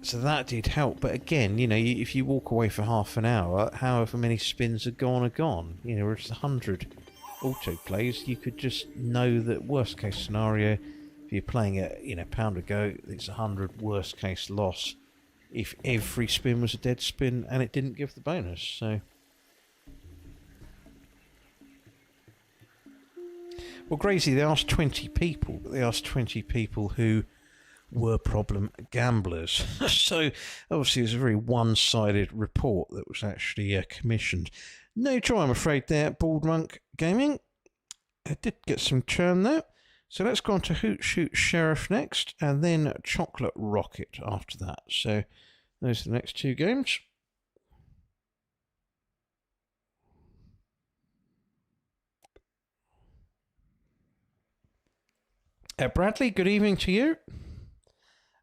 Speaker 1: So that did help. But again, you know, if you walk away for half an hour, however many spins are gone. You know, it's 100 autoplays. You could just know that worst case scenario, if you're playing at, you know, pound a go, it's 100 worst case loss if every spin was a dead spin and it didn't give the bonus. So, well, Gracie, they asked 20 people, but they asked 20 people who were problem gamblers. So obviously it was a very one-sided report that was actually commissioned. No joy, I'm afraid, there, Bald Monk Gaming. I did get some churn there. So let's go on to Hoot Shoot Sheriff next, and then Chocolate Rocket after that. So those are the next two games. Bradley, good evening to you.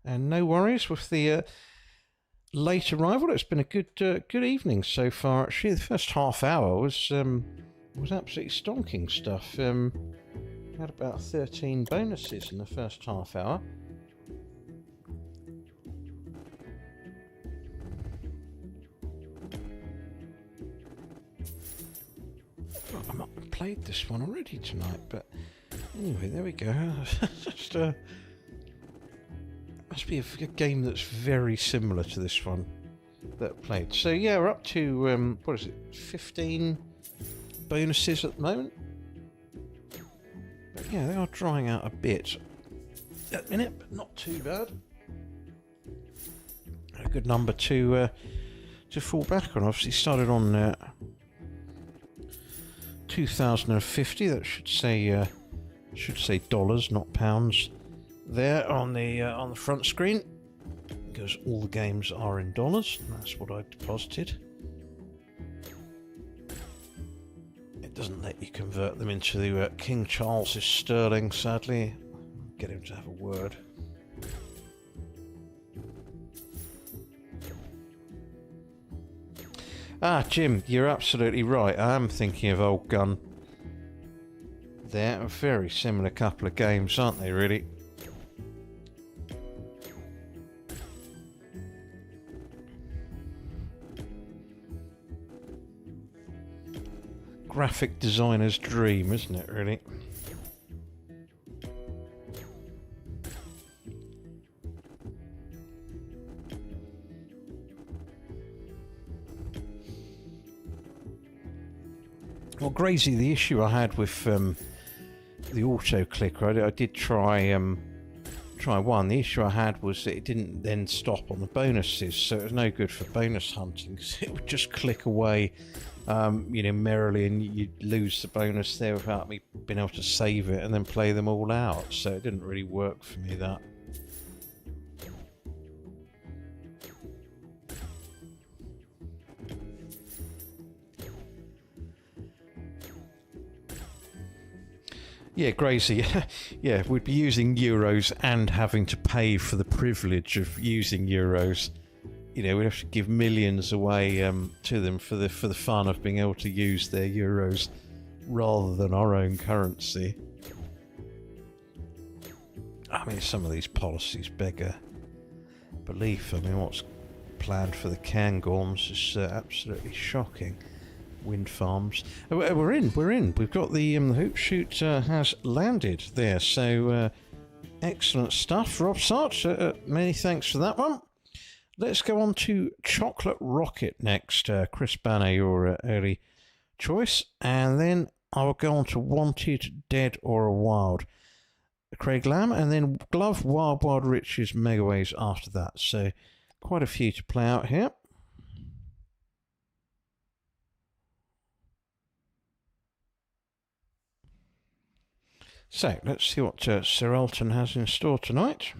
Speaker 1: And no worries with the late arrival. It's been a good evening so far. Actually, the first half hour was absolutely stonking stuff. Had about 13 bonuses in the first half hour. I've not played this one already tonight, but anyway, there we go. Just must be a game that's very similar to this one that I played. So yeah, we're up to what is it, 15 bonuses at the moment. But yeah, they are drying out a bit at the minute, but not too bad. A good number to fall back on. Obviously started on 2050. That should say should say dollars, not pounds, there on the front screen, because all the games are in dollars, and that's what I deposited. It doesn't let you convert them into the King Charles's sterling, sadly. Get him to have a word. Ah, Jim, you're absolutely right. I am thinking of Old Gun. They're a very similar couple of games, aren't they, really? Graphic designer's dream, isn't it, really? Well, Grazy, the issue I had with the auto clicker, I did try one. The issue I had was that it didn't then stop on the bonuses, so it was no good for bonus hunting because it would just click away, merrily, and you'd lose the bonus there without me being able to save it and then play them all out. So it didn't really work for me, that. Yeah, Gracie, yeah, we'd be using euros and having to pay for the privilege of using euros. You know, we'd have to give millions away to them for the fun of being able to use their euros rather than our own currency. I mean, some of these policies beg belief. I mean, what's planned for the Cairngorms is absolutely shocking. Wind farms. We're in. We've got the hoop shoot has landed there. So excellent stuff, Rob Sarch. Many thanks for that one. Let's go on to Chocolate Rocket next. Chris Banner, your early choice, and then I will go on to Wanted, Dead or Wild, Craig Lamb, and then Glove, Wild Wild Riches, Megaways after that. So quite a few to play out here. So, let's see what Sir Elton has in store tonight.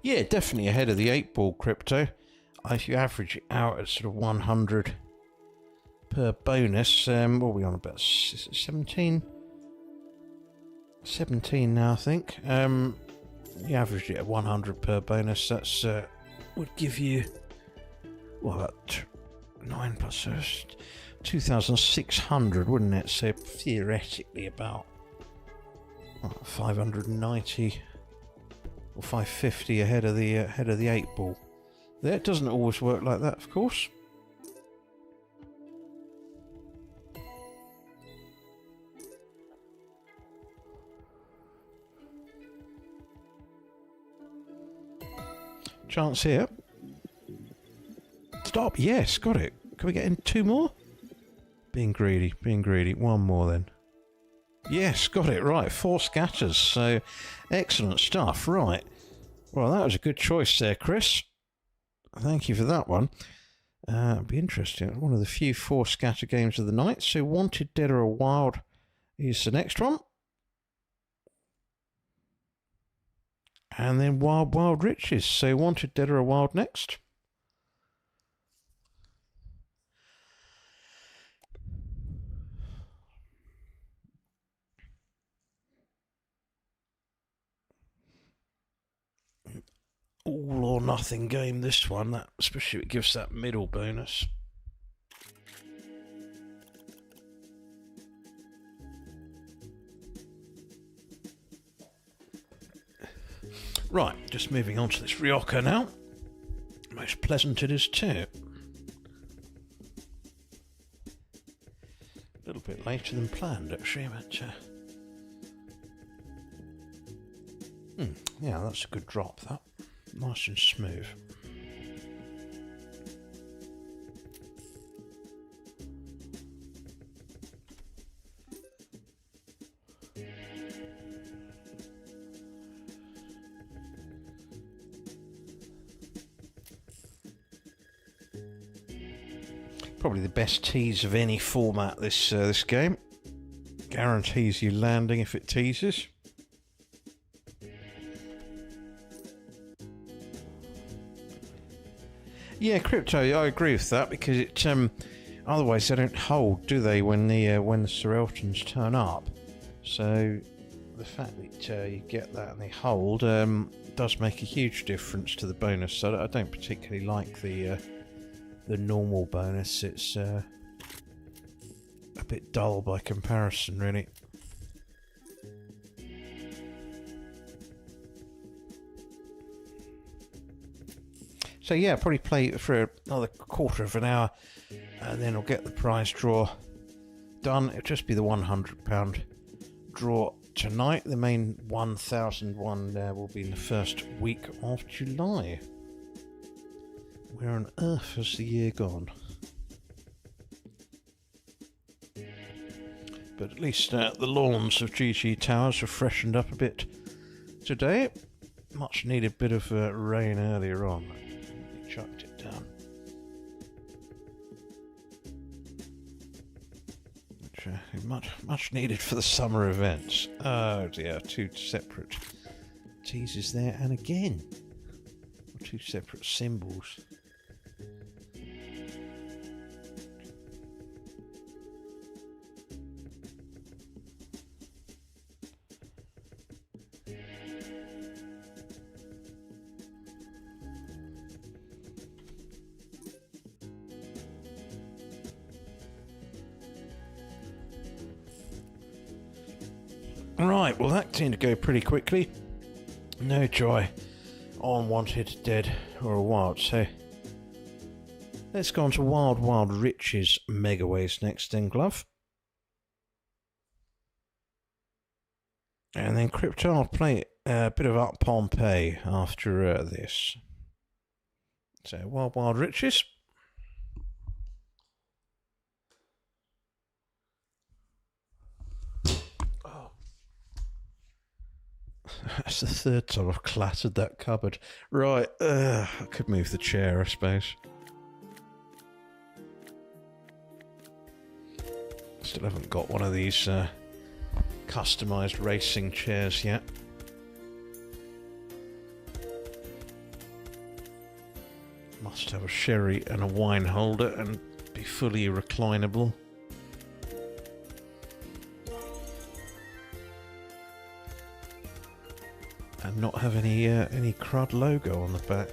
Speaker 1: Yeah, definitely ahead of the 8-ball crypto. If you average it out at sort of 100 per bonus, what are we on about? Is it 17? 17 now, I think. You average it at 100 per bonus, that's would give you, what, about 9 plus 2,600, wouldn't it? So theoretically about 590 or 550 ahead of the 8-ball. That doesn't always work like that, of course. Chance here. Stop. Yes, got it. Can we get in 2 more? Being greedy. One more then. Yes, got it. Right, 4 scatters. So, excellent stuff. Right. Well, that was a good choice there, Chris. Thank you for that one. It'll be interesting. One of the few 4 scatter games of the night. So, Wanted, Dead or Wild is the next one. And then Wild Wild Riches. So, Wanted, Dead or Wild next. All or nothing game, this one, that especially it gives that middle bonus. Right, just moving on to this Rioja now. Most pleasant it is too. A little bit later than planned actually, but yeah, that's a good drop, that. Nice and smooth. Probably the best tease of any format, this game. Guarantees you landing if it teases. Yeah, crypto. I agree with that because it. Otherwise, they don't hold, do they? When the Soreltons turn up. So the fact that you get that and they hold does make a huge difference to the bonus. So I don't particularly like the normal bonus. It's a bit dull by comparison, really. So yeah, probably play for another quarter of an hour, and then I'll get the prize draw done. It'll just be the £100 draw tonight. The main 1,000 one will be in the first week of July. Where on earth has the year gone? But at least the lawns of GG Towers have freshened up a bit today. Much needed bit of rain earlier on. Chucked it down. Which, much needed for the summer events. Oh dear, two separate teasers there, and again, two separate symbols. Right, well that seemed to go pretty quickly. No joy on Wanted, Dead or Wild, so let's go on to Wild Wild Riches Megaways next then, Glove. And then Crypto, I'll play a bit of Up Pompeii after this. So Wild Wild Riches. That's the third time I've clattered that cupboard. Right, I could move the chair, I suppose. Still haven't got one of these customised racing chairs yet. Must have a sherry and a wine holder and be fully reclinable. And not have any crud logo on the back.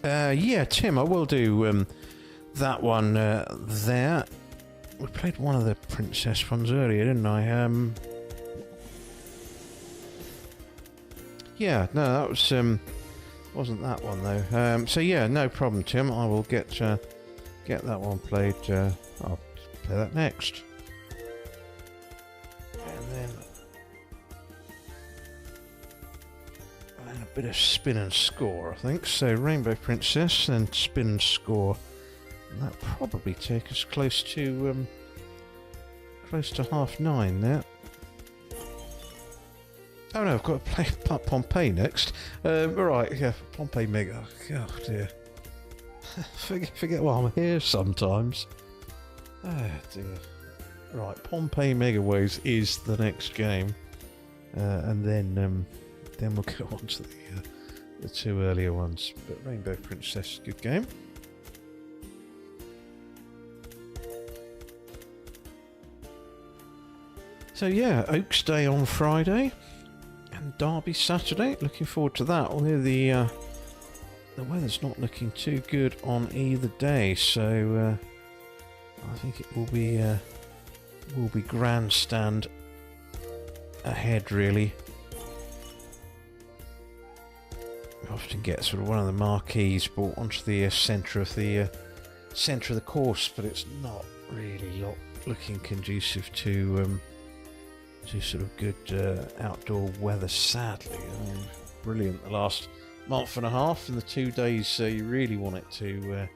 Speaker 1: Yeah, Tim, I will do that one there. We played one of the Princess ones earlier, didn't I? Yeah, no, that was wasn't that one though. So yeah, no problem, Tim. I will get that one played. I'll play that next, and then a bit of spin and score, I think. So Rainbow Princess, then spin and score, and that probably take us close to 9:30 there. Oh no, I've got to play Pompeii next. Right, yeah, Pompeii Mega. Oh dear. forget why I'm here sometimes. Oh dear. Right, Pompeii Megaways is the next game. And then we'll go on to the two earlier ones. But Rainbow Princess, good game. So yeah, Oaks Day on Friday. And Derby Saturday, looking forward to that. Although the weather's not looking too good on either day, so I think it will be grandstand ahead really. We often get sort of one of the marquees brought onto the centre of the course, but it's not really looking conducive to sort of good outdoor weather, sadly. I mean, brilliant the last month and a half, and the 2 days you really want it to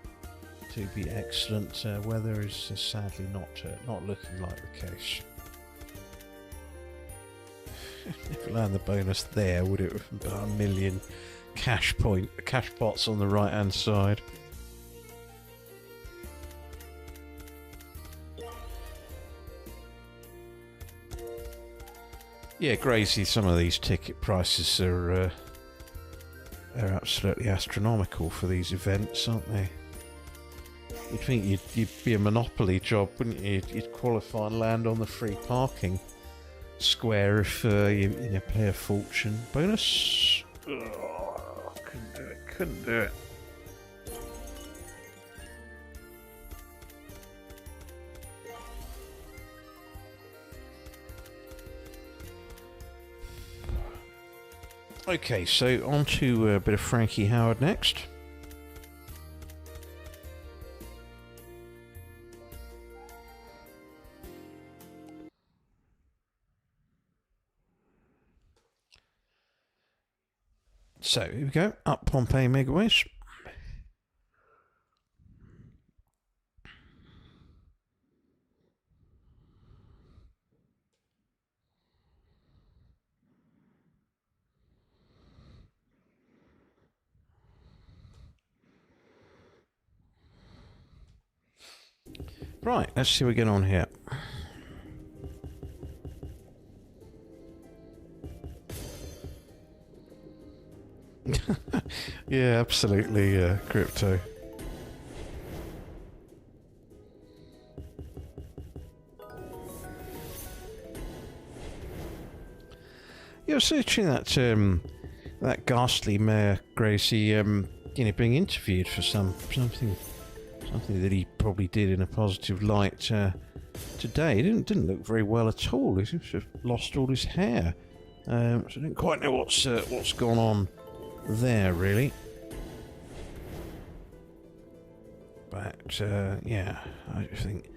Speaker 1: to be excellent. Weather is sadly not looking like the case. If we land the bonus there, would it have about 1 million cash pots on the right hand side? Yeah, Gracie, some of these ticket prices are they're absolutely astronomical for these events, aren't they? You'd think you'd be a monopoly job, wouldn't you? You'd qualify and land on the free parking square if you pay a fortune. Bonus? Oh, couldn't do it. Okay, so on to a bit of Frankie Howerd next. So, here we go. Up Pompeii Megaways. Right, let's see what we get on here. Yeah, absolutely, crypto. You're searching that ghastly Mayor Gracie, being interviewed for something that he probably did in a positive light today. He didn't look very well at all. He seems to have lost all his hair. So I don't quite know what's gone on there, really. But yeah, I think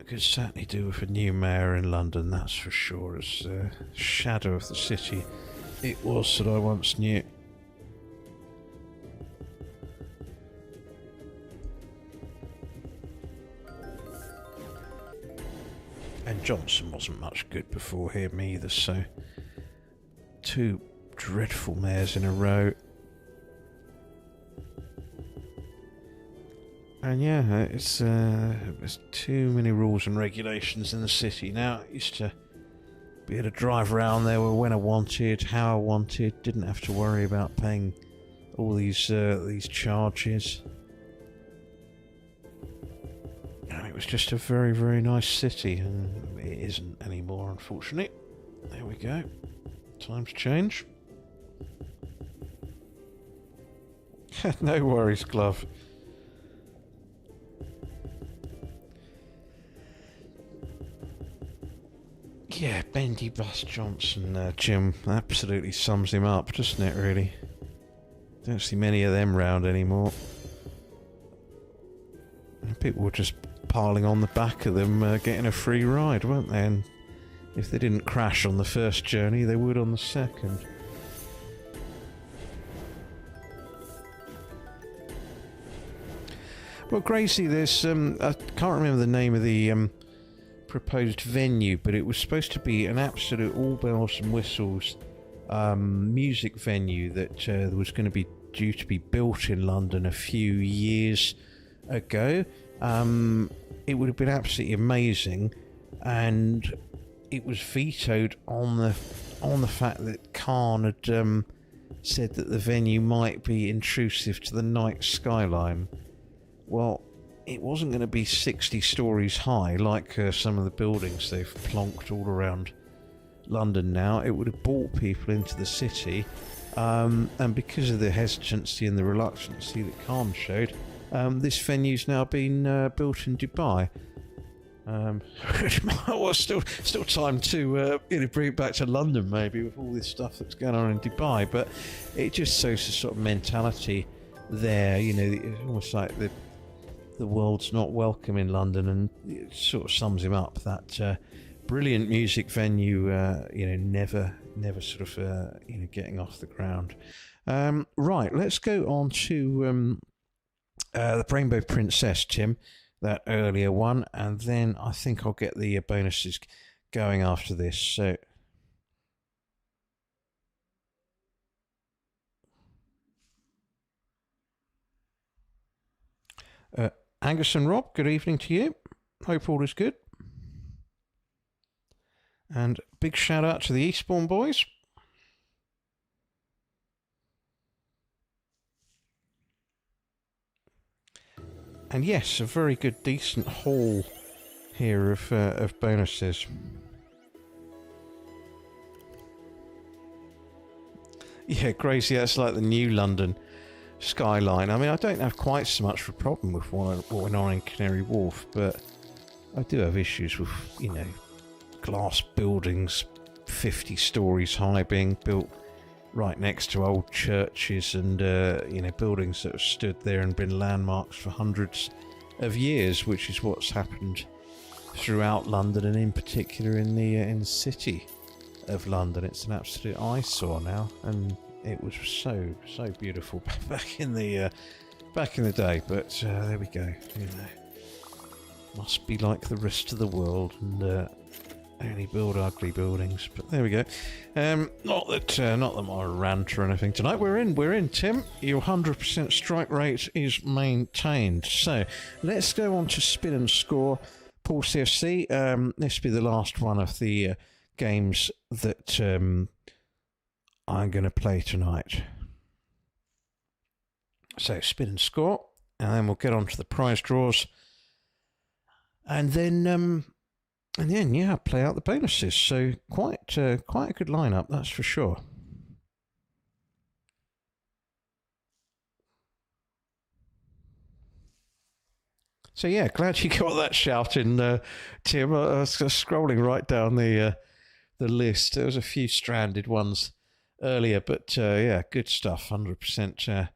Speaker 1: I could certainly do with a new mayor in London, that's for sure. As shadow of the city it was that I once knew. And Johnson wasn't much good before him either, so 2 dreadful mayors in a row. And yeah, there's too many rules and regulations in the city now. It used to be able to drive around there when I wanted, how I wanted, didn't have to worry about paying all these charges. It was just a very, very nice city, and it isn't anymore, unfortunately. There we go. Times change. No worries, Glove. Yeah, Bendy Bus Johnson, Jim, absolutely sums him up, doesn't it, really? Don't see many of them round anymore. People were just piling on the back of them, getting a free ride, weren't they? And if they didn't crash on the first journey, they would on the second. Well, Gracie, there's I can't remember the name of the proposed venue, but it was supposed to be an absolute all bells and whistles music venue that was going to be due to be built in London a few years ago. It would have been absolutely amazing, and it was vetoed on the fact that Khan had said that the venue might be intrusive to the night skyline. Well, it wasn't going to be 60 stories high like some of the buildings they've plonked all around London now. It would have brought people into the city, and because of the hesitancy and the reluctancy that Khan showed, this venue's now been built in Dubai. Well, still time to bring it back to London, maybe, with all this stuff that's going on in Dubai. But it just shows the sort of mentality there. It's almost like the world's not welcome in London, and it sort of sums him up. That brilliant music venue, never sort of getting off the ground. Right, let's go on to The Rainbow Princess, Tim, that earlier one, and then I think I'll get the bonuses going after this. So. Angus and Rob, good evening to you. Hope all is good. And big shout out to the Eastbourne boys. And yes, a very good, decent haul here of bonuses. Yeah, crazy. That's like the new London skyline. I mean, I don't have quite so much of a problem with what went on in Canary Wharf, but I do have issues with, you know, glass buildings 50 stories high being built right next to old churches and, you know, buildings that have stood there and been landmarks for hundreds of years, which is what's happened throughout London and in particular in the city of London. It's an absolute eyesore now, and it was so beautiful back in the day. But there we go. You know, must be like the rest of the world and only build ugly buildings. But there we go. Not that I'm a rant or anything tonight. We're in. Tim, your 100% strike rate is maintained. So let's go on to spin and score. Paul CFC. This will be the last one of the games that I'm going to play tonight. So spin and score, and then we'll get on to the prize draws, and then yeah, play out the bonuses. So quite a good lineup, that's for sure. So yeah, glad you got that shout in, Tim. I was scrolling right down the list. There was a few stranded ones earlier, but yeah, good stuff. 100%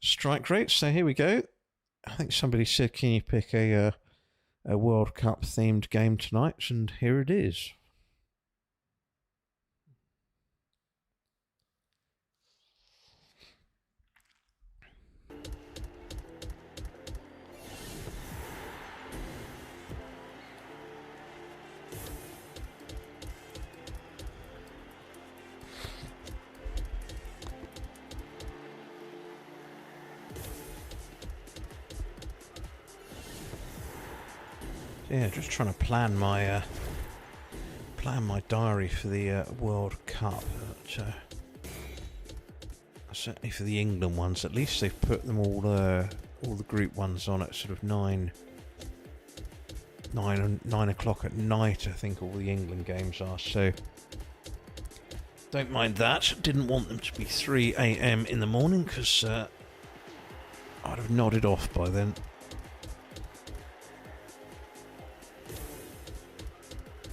Speaker 1: strike rate. So here we go. I think somebody said, "Can you pick a World Cup themed game tonight?" And here it is. Yeah, just trying to plan my diary for the World Cup. But, certainly for the England ones, at least they've put them all the group ones on at sort of 9 o'clock at night. I think all the England games are. So don't mind that. Didn't want them to be 3 a.m. in the morning because I'd have nodded off by then.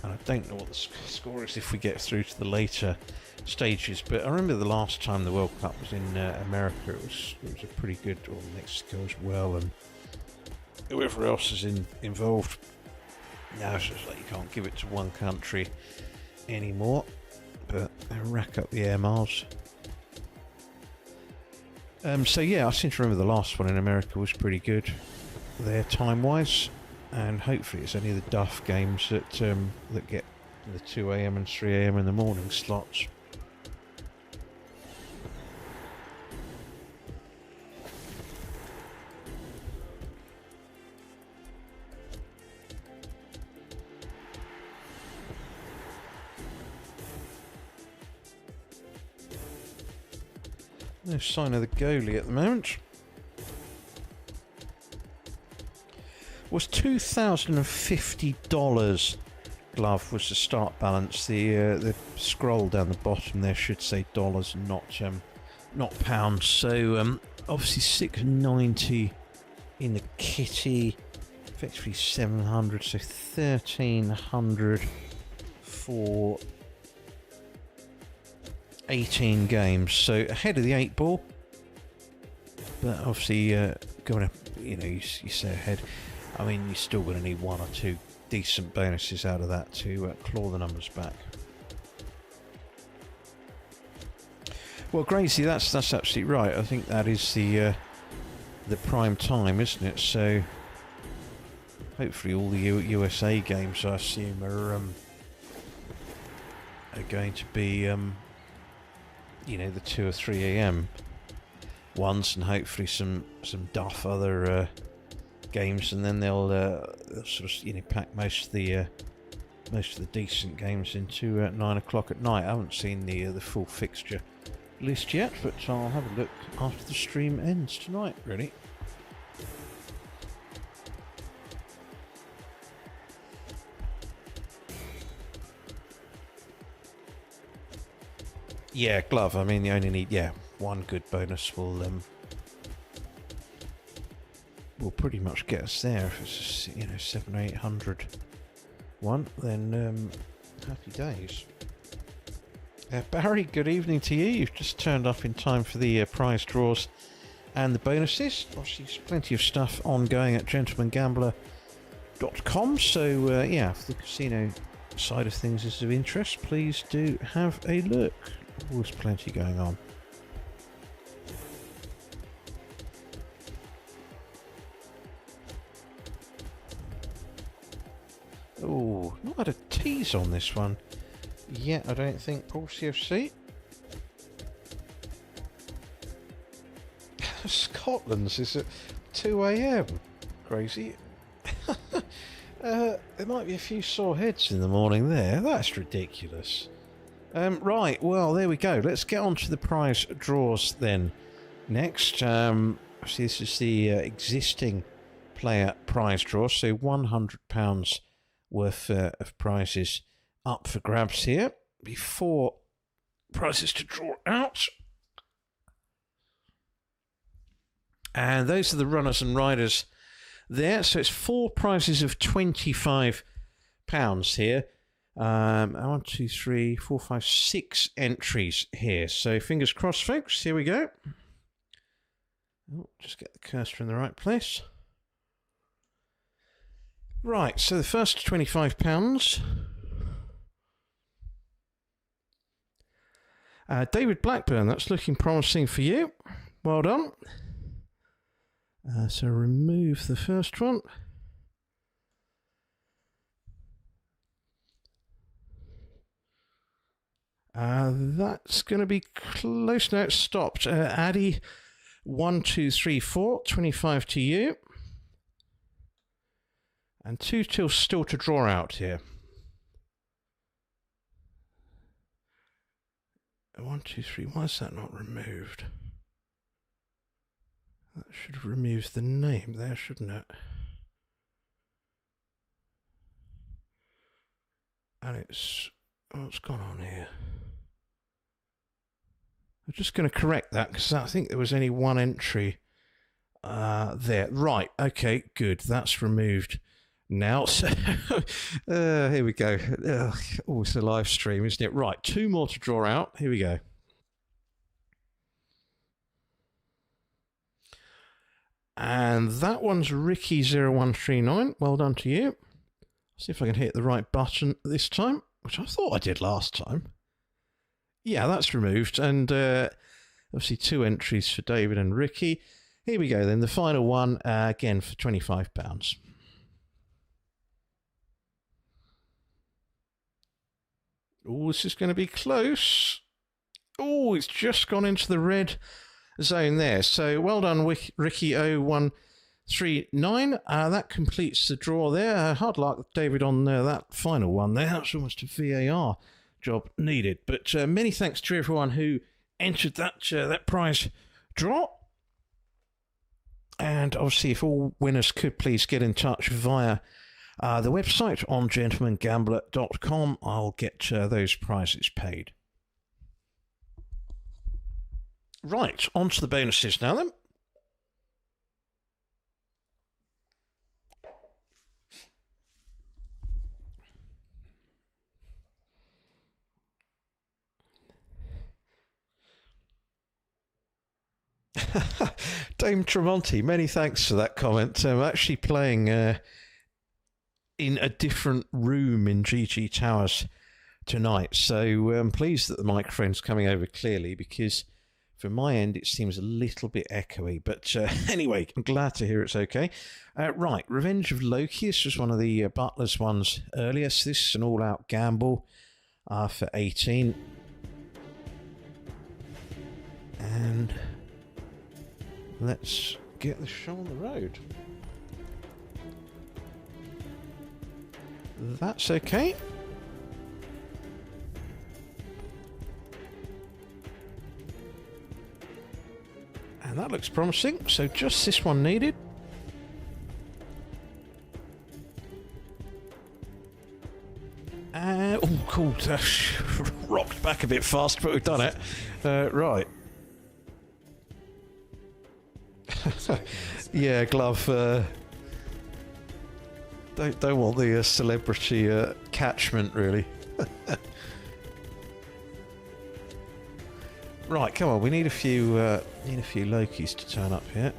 Speaker 1: I don't know what the score is if we get through to the later stages, but I remember the last time the World Cup was in America, it was a pretty good, or Mexico as well, and whoever else is involved. Now it's just like you can't give it to one country anymore, but they rack up the air miles. So yeah, I seem to remember the last one in America was pretty good there time-wise. And hopefully it's only the Duff games that get the 2 a.m. and 3 a.m. in the morning slots. No sign of the goalie at the moment. Was $2,050. Glove was the start balance. The scroll down the bottom there should say dollars, not pounds. So obviously $690 in the kitty, effectively $700, so $1,300 for 18 games. So ahead of the 8 ball, but obviously going to, you know, you stay ahead. I mean, you're still going to need 1 or 2 decent bonuses out of that to claw the numbers back. Well, Gracie, that's absolutely right. I think that is the the prime time, isn't it? So hopefully all the USA games, I assume, are going to be you know, the 2 or 3 a.m. ones, and hopefully some duff other games, and then they'll sort of, you know, pack most of the decent games into 9 o'clock at night. I haven't seen the full fixture list yet, but I'll have a look after the stream ends tonight, really. Yeah, glove. I mean, you only need one good bonus will pretty much get us there. If it's, you know, 700 or 800 one, then happy days. Barry, good evening to you. You've just turned up in time for the prize draws and the bonuses. Obviously, there's plenty of stuff ongoing at gentlemangambler.com. So yeah, if the casino side of things is of interest, please do have a look. Always plenty going on. Oh, not had a tease on this one yet, I don't think, Paul CFC. Scotland's is at 2 a.m. Crazy. There might be a few sore heads in the morning there. That's ridiculous. Right, well, there we go. Let's get on to the prize draws then. Next, see, this is the existing player prize draw, so £100 worth of prizes up for grabs here. Before prizes to draw out. And those are the runners and riders there. So it's 4 prizes of £25 here. 1, 2, 3, 4, 5, 6 entries here. So fingers crossed, folks. Here we go. Oh, just get the cursor in the right place. Right, so the first £25. David Blackburn, that's looking promising for you. Well done. So remove the first one. That's going to be close. Now it's stopped. Addy, 1, 2, 3, 4, 25 to you. And 2 till still to draw out here. 1, 2, 3. Why is that not removed? That should have removed the name there, shouldn't it? And it's... what's gone on here? I'm just going to correct that because I think there was only one entry there. Right, okay, good. That's removed now. So here we go. Oh, it's a live stream, isn't it? Right, 2 more to draw out. Here we go. And that one's Ricky0139. Well done to you. See if I can hit the right button this time, which I thought I did last time. Yeah, that's removed. And obviously 2 entries for David and Ricky. Here we go then. The final one, again, for £25. Oh, this is going to be close. Oh, it's just gone into the red zone there. So well done, Ricky0139. That completes the draw there. Hard luck, David, on that final one there. That's almost a VAR job needed. But many thanks to everyone who entered that prize draw. And obviously, if all winners could please get in touch via the website on gentlemangambler.com, I'll get those prizes paid. Right, on to the bonuses now then. Dame Tremonti, many thanks for that comment. I'm actually playing in a different room in GG Towers tonight, so I'm pleased that the microphone's coming over clearly, because From my end, it seems a little bit echoey, but anyway, I'm glad to hear it's okay. Right, Revenge of Loki. This was one of the Butler's ones earlier, so this is an all-out gamble for 18. And let's get the show on the road. That's okay. And that looks promising, so just this one needed. Oh, cool. Rocked back a bit fast, but we've done it. Right. Yeah, Glove. Don't want the celebrity catchment, really. Right, come on. We need a few Lokis to turn up here.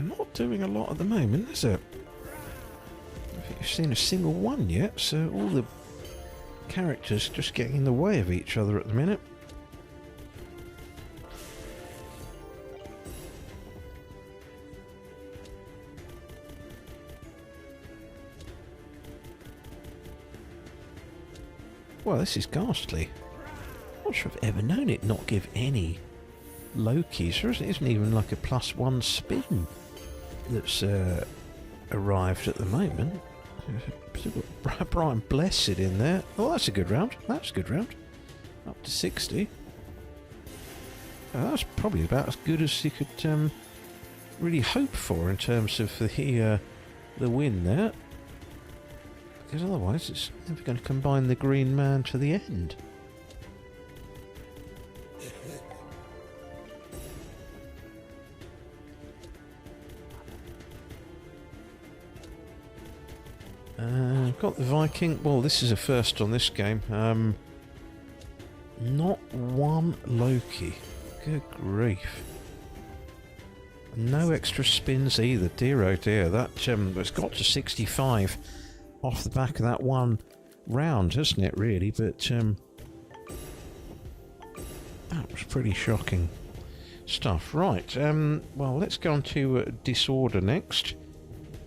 Speaker 1: Not doing a lot at the moment, is it? I don't think you've seen a single one yet, so all the characters just getting in the way of each other at the minute. Well, this is ghastly. I'm not sure I've ever known it not give any Lokis. There isn't even like a +1 spin that's arrived at the moment. Brian Blessed in there. Oh, that's a good round. That's a good round. Up to 60. That's probably about as good as you could really hope for in terms of the win there. Because otherwise it's never going to combine the Green Man to the end. Got the Viking. Well, this is a first on this game. Not one Loki. Good grief. No extra spins either. Dear oh dear. That it's got to 65 off the back of that one round, hasn't it, really? But that was pretty shocking stuff. Right. Well, let's go on to Disorder next.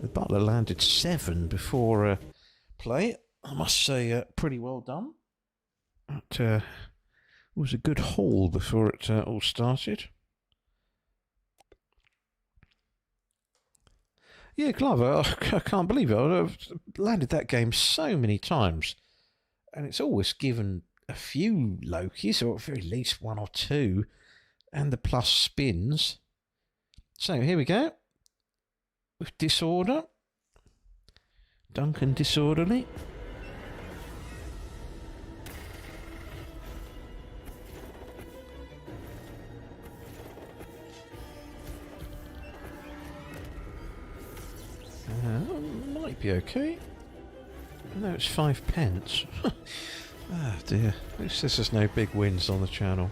Speaker 1: The Butler landed 7 before play. I must say, pretty well done. That was a good haul before it all started. Yeah, Glover, I can't believe it. I've landed that game so many times, and it's always given a few Lokis, or at very least 1 or 2, and the plus spins. So here we go. With Disorder. Duncan Disorderly. Might be okay. No, it's 5 pence. Ah dear. At least this is no big wins on the channel.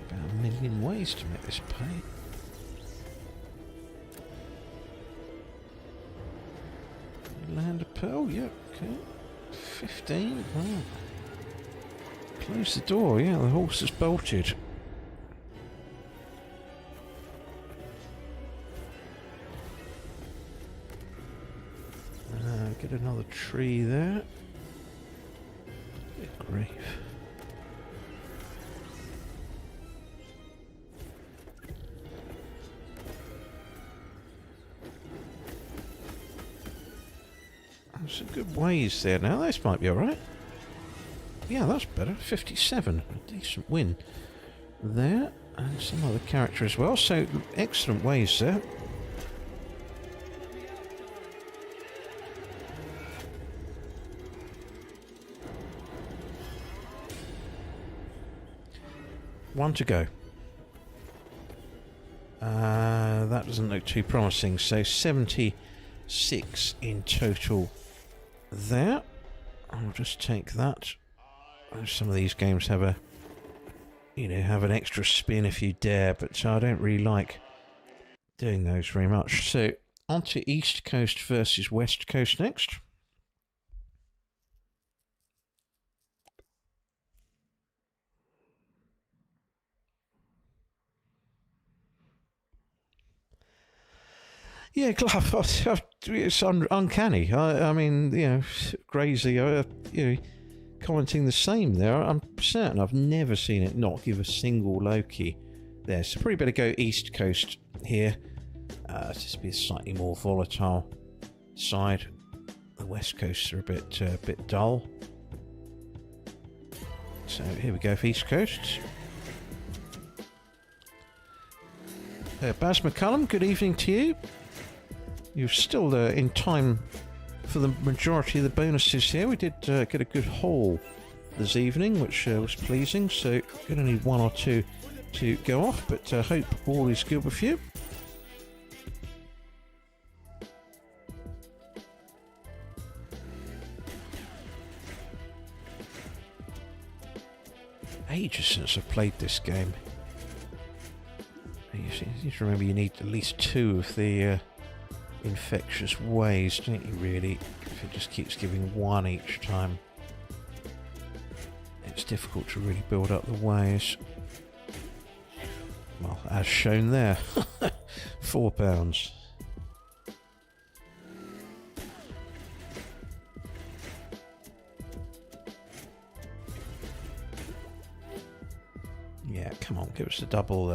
Speaker 1: About 1 million ways to make this pay. Land a pearl, yep, okay. 15, wow. Close the door, yeah, the horse has bolted. Get another tree there. Good grief. Some good ways there now. This might be alright. Yeah, that's better. 57. A decent win there. And some other character as well. So, excellent ways there. One to go. That doesn't look too promising. So 70 6 in total there. I'll just take that. Some of these games have a, have an extra spin if you dare, but I don't really like doing those very much. So on to East Coast versus West Coast next. Yeah, it's uncanny. I mean, crazy. Commenting the same there. I'm certain I've never seen it not give a single Loki there. So probably better go East Coast here. Just be a slightly more volatile side. The West Coasts are a bit dull. So here we go for East Coast. Baz McCullum, good evening to you. You're still in time for the majority of the bonuses here. We did get a good haul this evening, which was pleasing, so going to need one or two to go off, but hope all is good with you. Ages since I've played this game. You need to remember you need at least 2 of the infectious ways, don't you, really? If it just keeps giving 1 each time, it's difficult to really build up the ways. Well, as shown there, £4. Yeah, come on, give us a double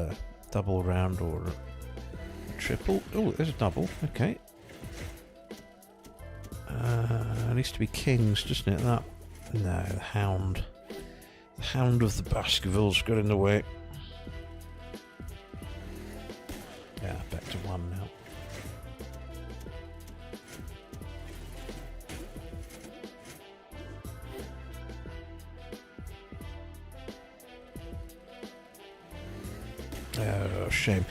Speaker 1: round or a triple. Oh, there's a double. Okay. It needs to be kings, doesn't it? That. No, the hound. The hound of the Baskervilles got in the way. Yeah, back to 1 now. Oh, shame.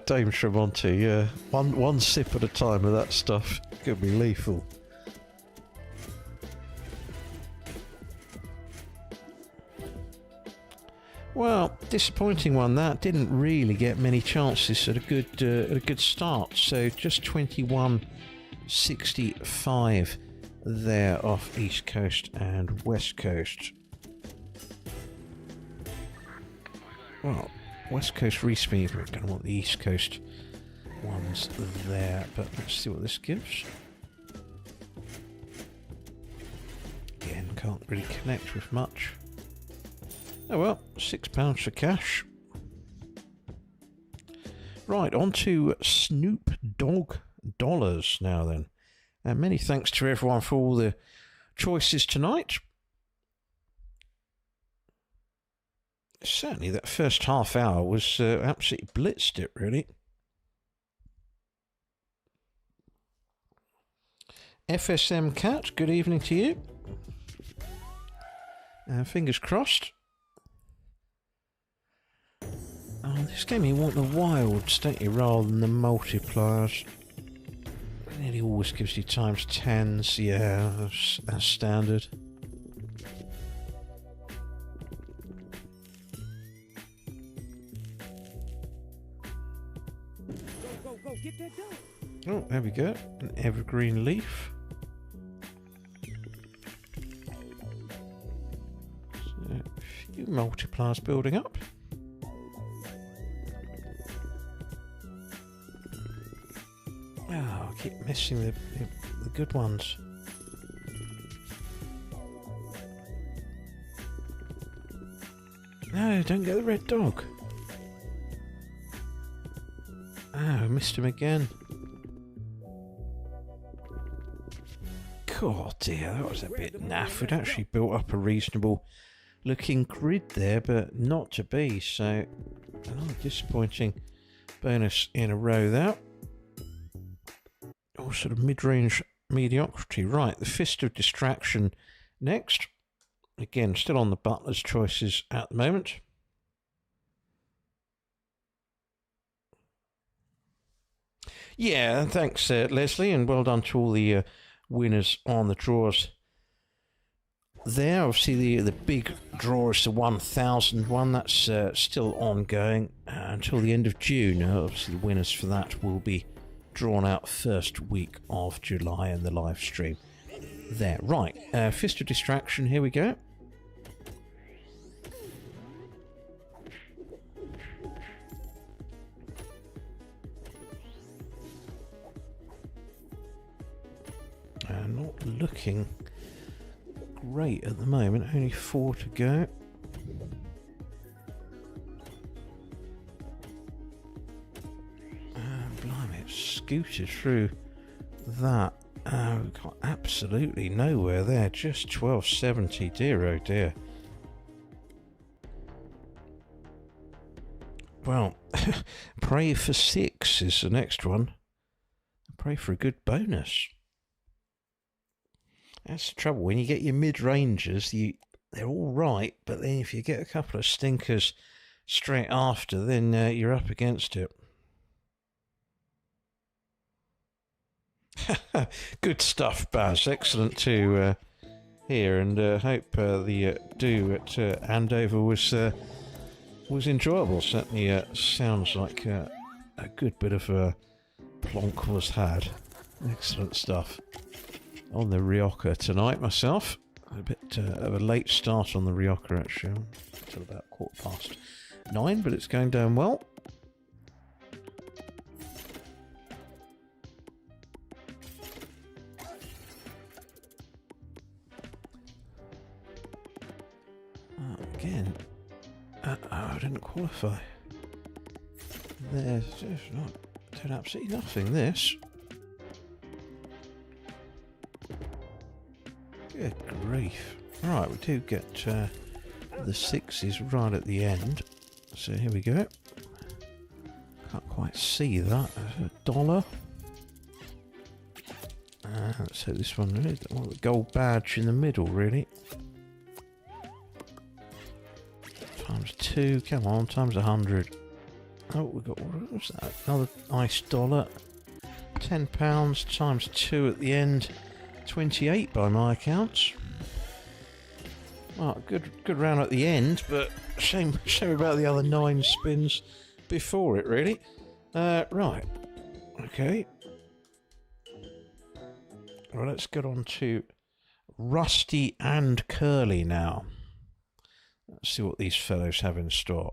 Speaker 1: Dame Tremonti, one sip at a time of that stuff could be lethal. Well, disappointing one. That didn't really get many chances at a good start. So just 21.65 there off East Coast and West Coast. Well, West Coast respeed. We're going to want the East Coast ones there, but let's see what this gives. Again, can't really connect with much. Oh well, £6 for cash. Right, on to Snoop Dogg dollars now then. And many thanks to everyone for all the choices tonight. Certainly that first half hour was absolutely blitzed it, really. FSM Cat, good evening to you. Fingers crossed. Oh, this game you want the wilds, don't you, rather than the multipliers. It nearly always gives you times 10s, yeah, that's standard.
Speaker 3: Go, get that done.
Speaker 1: Oh, there we go, an evergreen leaf. So, a few multipliers building up. Oh, I keep missing the good ones. No, don't get the red dog. Oh, missed him again. God dear, that was a bit naff. We'd actually built up a reasonable looking grid there, but not to be. So, another disappointing bonus in a row there. Sort of mid-range mediocrity. Right, the Fist of Distraction next. Again, still on the butler's choices at the moment. Yeah, thanks, Leslie, and well done to all the winners on the draws there. Obviously, the big draw is the 1,000 one. That's still ongoing until the end of June. Obviously, the winners for that will be drawn out first week of July in the live stream. There, right. Fist of Distraction, here we go. Not looking great at the moment, only 4 to go. Blimey, it scooted through that. We've got absolutely nowhere there, just 1270, dear oh dear. Well, pray for 6 is the next one. Pray for a good bonus. That's the trouble. When you get your mid-rangers, they're all right, but then if you get a couple of stinkers straight after, then you're up against it. Good stuff, Baz. Excellent to hear, and hope the do at Andover was enjoyable. Certainly sounds like a good bit of plonk was had. Excellent stuff. On the Rioja tonight myself. A bit of a late start on the Rioja actually, until about 9:15, but it's going down well. Again, I didn't qualify. There's just not doing absolutely nothing. This. Good grief. Right, we do get the 6s right at the end. So here we go. Can't quite see that. $1. So this one, really, the gold badge in the middle, really. Times 2, come on, times 100. Oh, we got, what was that? Another nice dollar. £10 times 2 at the end. 28 by my accounts. Well, good round at the end, but shame about the other 9 spins before it, really. Right. Okay. Well, let's get on to Rusty and Curly now. Let's see what these fellows have in store.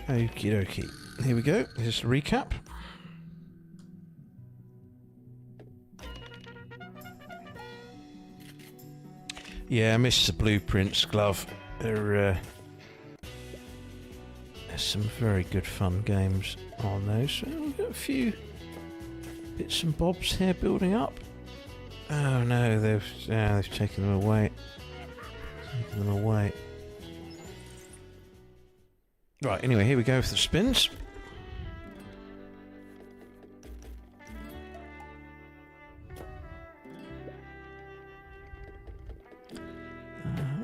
Speaker 1: Okie dokie. Here we go. Here's the recap. Yeah, I missed the blueprints, Glove. There's some very good fun games on those. So we've got a few bits and bobs here building up. Oh no, they've taken them away. Right, anyway, here we go for the spins.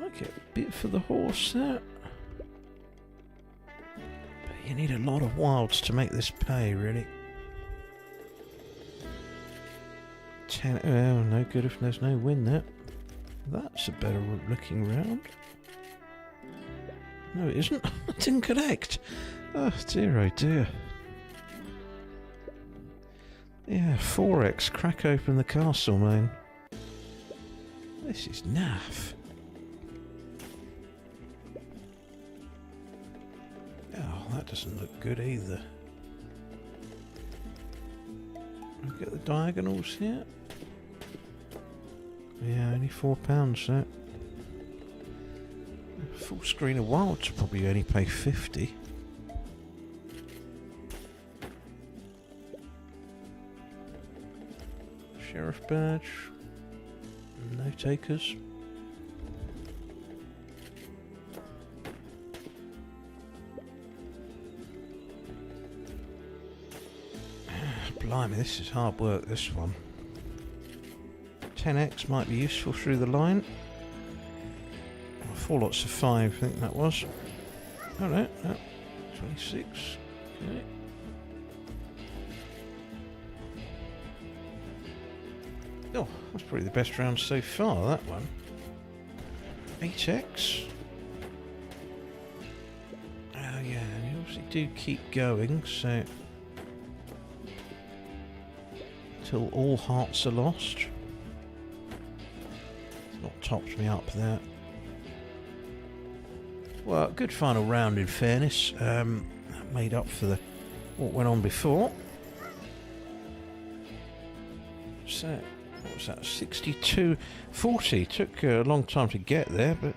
Speaker 1: I'll get a bit for the horse there. But you need a lot of wilds to make this pay, really. 10, oh, no good if there's no win there. That's a better looking round. No, it isn't. I didn't connect. Oh, dear, oh dear. Yeah, 4x. Crack open the castle, man. This is naff. Oh, that doesn't look good either. Look at the diagonals here. Yeah, only £4 there. Full screen of wilds probably only pay 50. Sheriff badge. No takers. Blimey, this is hard work, this one. 10x might be useful through the line. 4 lots of 5, I think that was. Oh no, 26. Okay. Oh, that's probably the best round so far, that one. 8x. Oh yeah, and you obviously do keep going, so... Till all hearts are lost. It's not topped me up there. Well, good final round in fairness. Made up for what went on before. So, what was that? 62.40. Took a long time to get there, but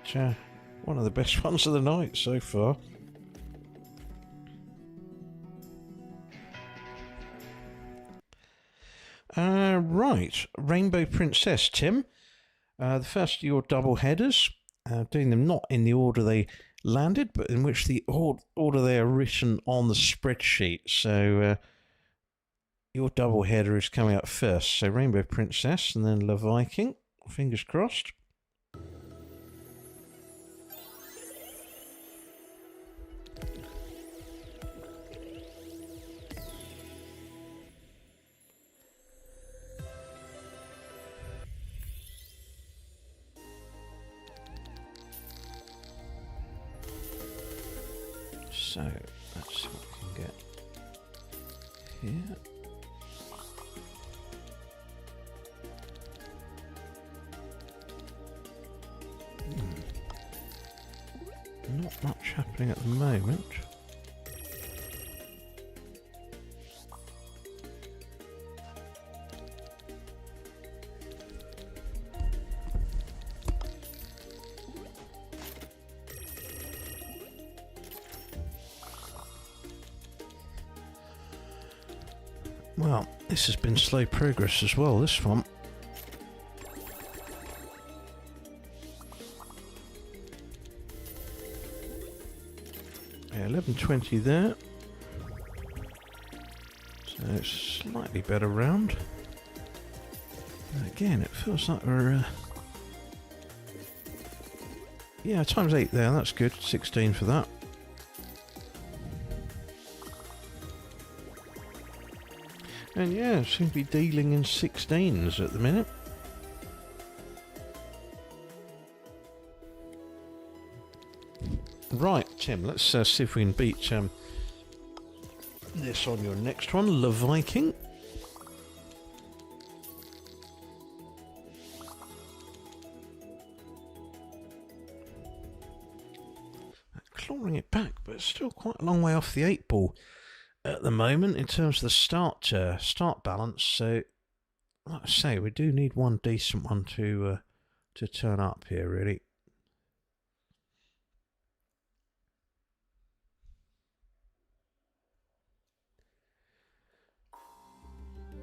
Speaker 1: one of the best ones of the night so far. Right, Rainbow Princess, Tim. The first of your double headers, doing them not in the order they landed, but in which the order they are written on the spreadsheet. So your double header is coming up first. So Rainbow Princess and then La Viking. Fingers crossed. So, let's see what we can get here. Not much happening at the moment. Well, this has been slow progress as well, this one. Yeah, 11.20 there. So it's a slightly better round. Again, it feels like we're... Yeah, times 8 there, that's good. 16 for that. And yeah, seem to be dealing in 16s at the minute. Right, Tim, let's see if we can beat this on your next one, La Viking. Clawing it back, but it's still quite a long way off the 8 ball at the moment in terms of the start balance. So, like I say, we do need one decent one to turn up here, really.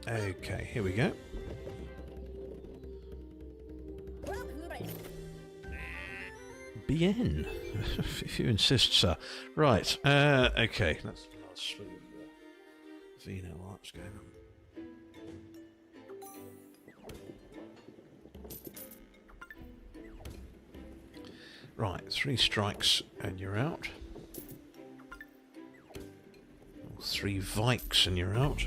Speaker 1: Okay, here we go. Bien, if you insist, sir. Right, okay, let's slew Vino while that's going on. Right, 3 strikes and you're out. 3 Vikes and you're out.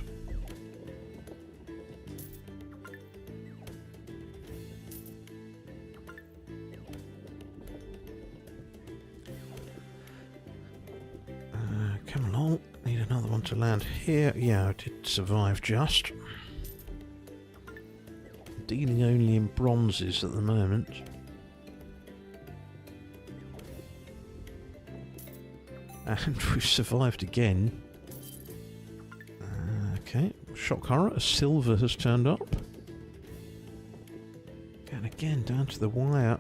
Speaker 1: Come along, need another one to land here. Yeah, I did survive just. Dealing only in bronzes at the moment. And we've survived again. Okay, shock horror, a silver has turned up. And again, down to the wire.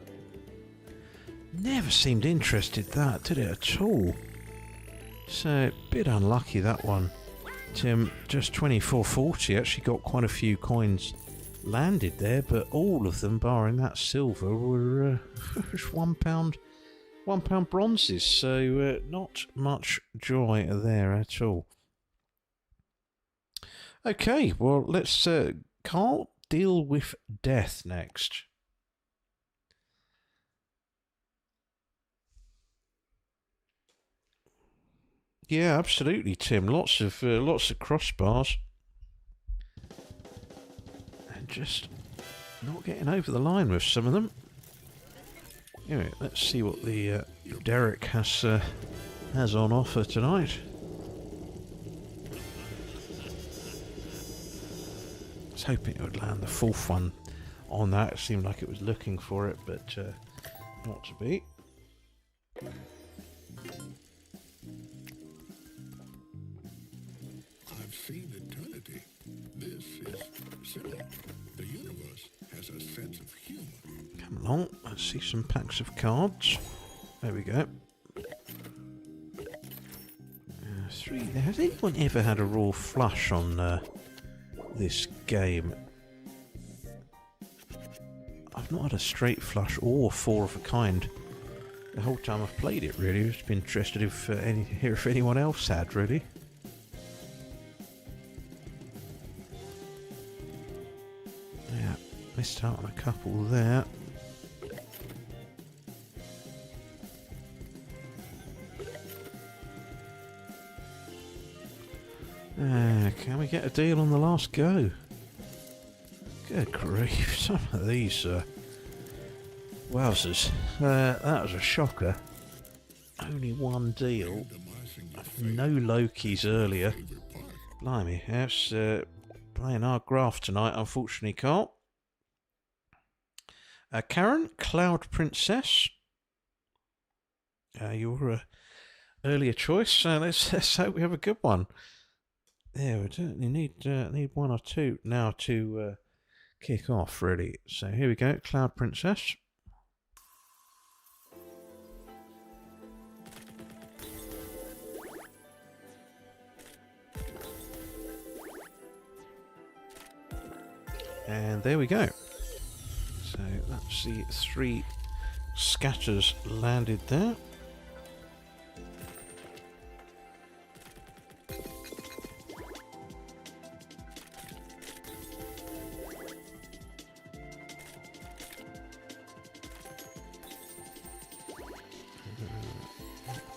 Speaker 1: Never seemed interested that, did it at all? So, a bit unlucky that one. Tim, just 24.40, actually got quite a few coins landed there, but all of them, barring that silver, were £1 bronzes, so not much joy there at all. Okay, well, let's Carl deal with death next. Yeah, absolutely, Tim. Lots of crossbars, and just not getting over the line with some of them. Anyway, let's see what the Derek has on offer tonight. I was hoping it would land the fourth one on that. It seemed like it was looking for it, but not to be.
Speaker 2: I've seen eternity. This is similar. The universe has a sense of humor.
Speaker 1: Come along, let's see some packs of cards. There we go. 3 there. Has anyone ever had a raw flush on this game? I've not had a straight flush or 4 of a kind the whole time I've played it, really. I've just been interested hear if anyone else had, really. Yeah, missed out on a couple there. Can we get a deal on the last go? Good grief, some of these wowzers. That was a shocker. Only one deal. No Lokis earlier. Blimey, that's playing our graph tonight, unfortunately, Carl. Karen, Cloud Princess. Your earlier choice. Let's hope we have a good one. Yeah, we certainly need one or two now to kick off, really. So here we go, Cloud Princess. And there we go. So that's the 3 scatters landed there.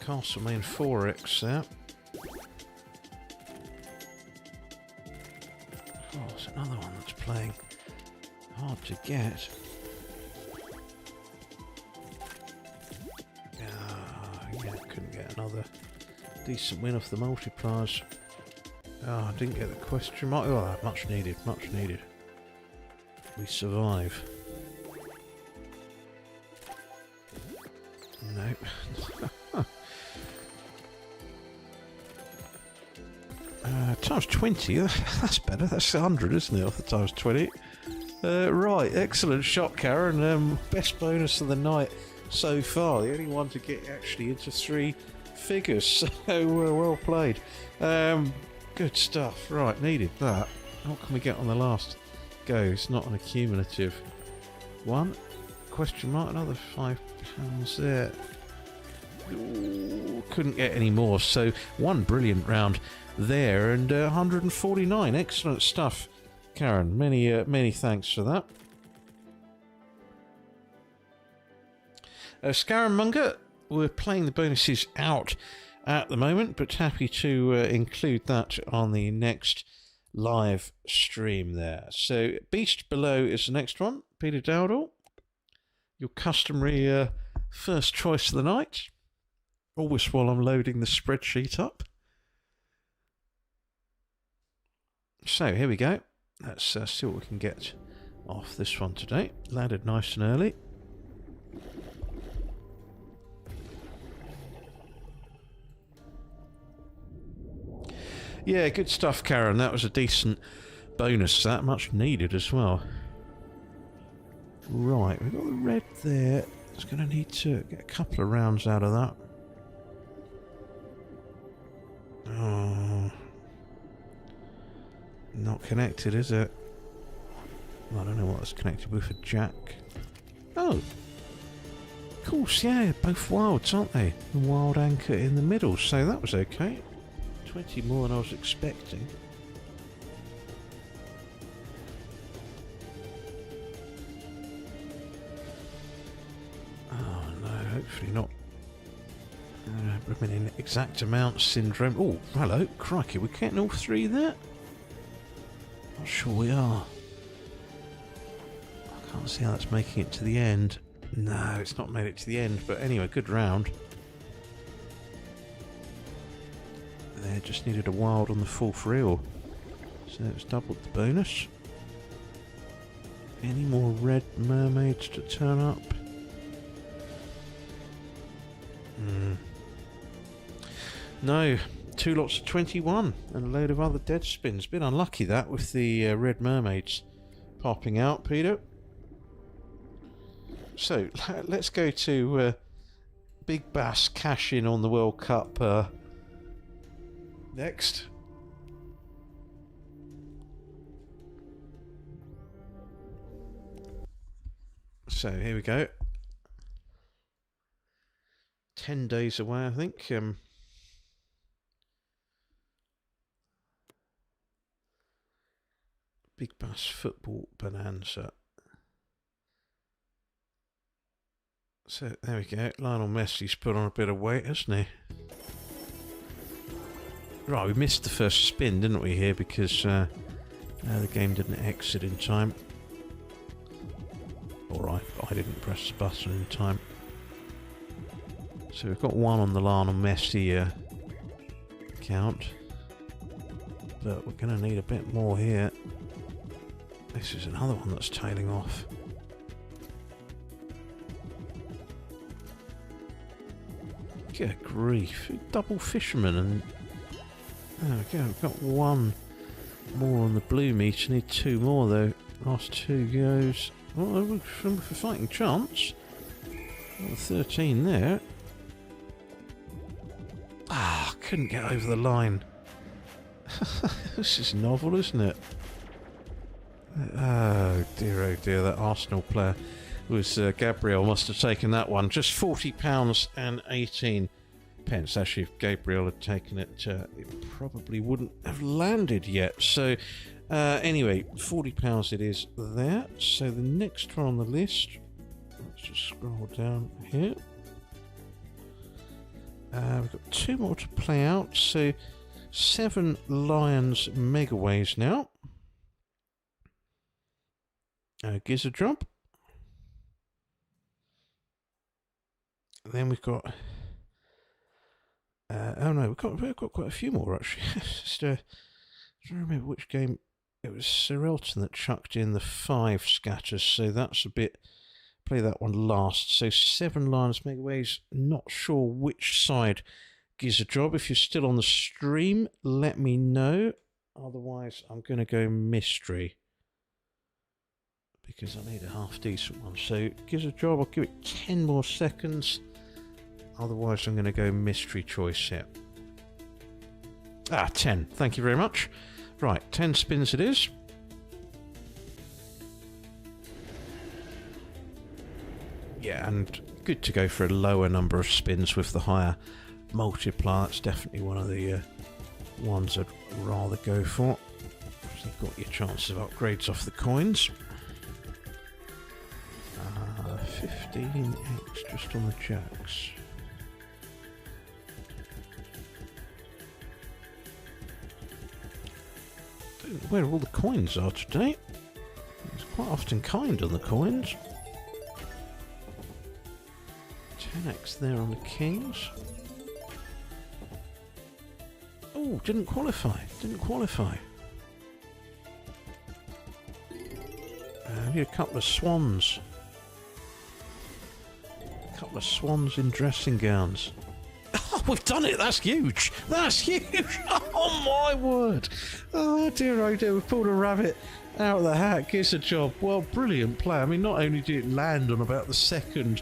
Speaker 1: Castlemaine 4X there. Oh, there's another one that's playing hard to get. Yeah, couldn't get another decent win off the multipliers. I didn't get the question mark. Oh, much needed, much needed. We survive. No. Times 20, that's better. That's 100, isn't it, off the times 20? Right, excellent shot, Karen. Best bonus of the night so far. The only one to get actually into 3 figures, so well played. Good stuff. Right, needed that. What can we get on the last go? It's not an accumulative one. Question mark, another £5 there. Ooh, couldn't get any more, so one brilliant round there, and 149. Excellent stuff, Karen. Many thanks for that. Scaramanga, we're playing the bonuses out at the moment, but happy to include that on the next live stream there. So Beast Below is the next one. Peter Dowdall, your customary first choice of the night. Always while I'm loading the spreadsheet up. So here we go. Let's see what we can get off this one today. Landed nice and early. Yeah, good stuff, Karen. That was a decent bonus. That much needed as well. Right, we've got the red there. It's going to need to get a couple of rounds out of that. Oh, not connected, is it? I don't know what it's connected with. A jack. Oh, of course, yeah, both wilds, aren't they? The wild anchor in the middle, so that was okay. 20 more than I was expecting. hopefully not in exact amount syndrome. Oh, hello, crikey, we're getting all three there? Not sure we are. I can't see how that's making it to the end. No, it's not made it to the end, but anyway, good round. There, just needed a wild on the fourth reel. So it's doubled the bonus. Any more red mermaids to turn up? No, 2 lots of 21 and a load of other dead spins. Bit unlucky that with the red mermaids popping out, Peter. So let's go to Big Bass cash in on the World Cup next. So here we go. 10 days away, I think. Big Bass Football Bonanza. So there we go. Lionel Messi's put on a bit of weight, hasn't he? Right, we missed the first spin, didn't we, here, because the game didn't exit in time. Alright, I didn't press the button in time. So we've got 1 on the Lionel Messi count. But we're going to need a bit more here. This is another one that's tailing off. Good grief. Double fisherman and... There we go, we've got 1 more on the blue meter. Need 2 more though. Last 2 goes. Oh, we're for fighting chance. Got 13 there. Ah, couldn't get over the line. This is novel, isn't it? Oh dear, that Arsenal player was Gabriel. Must have taken that one. Just £40 and 18 pence. Actually, if Gabriel had taken it, it probably wouldn't have landed yet. So, anyway, £40 it is there. So the next one on the list. Let's just scroll down here. We've got 2 more to play out. So 7 Lions Megaways now. Gizzard Drop. Then we've got. Oh no, we've got quite a few more actually. Just trying to remember which game it was. Sir Elton that chucked in the 5 scatters, so that's a bit. Play that one last. So 7 Lions Megaways. Not sure which side Gizzard Drop. If you're still on the stream, let me know. Otherwise, I'm going to go mystery. Because I need a half decent one. So Gizzard Drop, I'll give it 10 more seconds. Otherwise I'm going to go mystery choice here. 10. Thank you very much. Right, 10 spins it is. Yeah, and good to go for a lower number of spins with the higher multiplier. That's definitely one of the ones I'd rather go for. So you've got your chances of upgrades off the coins. 15x just on the jacks. Don't know where all the coins are today. It's quite often kind on the coins. 10x there on the kings. Oh, didn't qualify. Need a couple of swans. Couple of swans in dressing gowns. Oh, we've done it! That's huge! That's huge! Oh my word! Oh dear, we've pulled a rabbit out of the hat. Gizzard Job. Well, brilliant play. I mean, not only did it land on about the second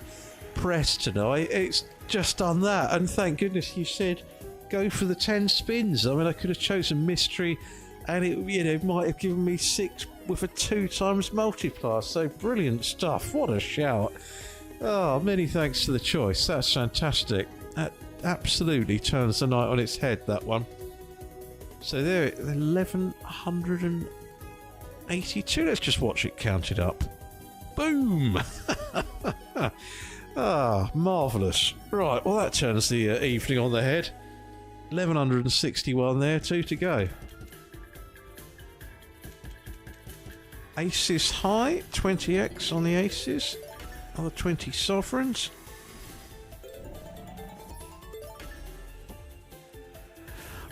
Speaker 1: press tonight, it's just done that. And thank goodness you said go for the 10 spins. I mean, I could have chosen mystery, and it might have given me 6 with a 2 times multiplier. So brilliant stuff. What a shout! Oh, many thanks to the choice. That's fantastic. That absolutely turns the night on its head, that one. So there, 1182. Let's just watch it counted up. Boom! Ah, marvellous. Right, well that turns the evening on the head. 1161 there, 2 to go. Aces high, 20x on the aces. Other 20 sovereigns.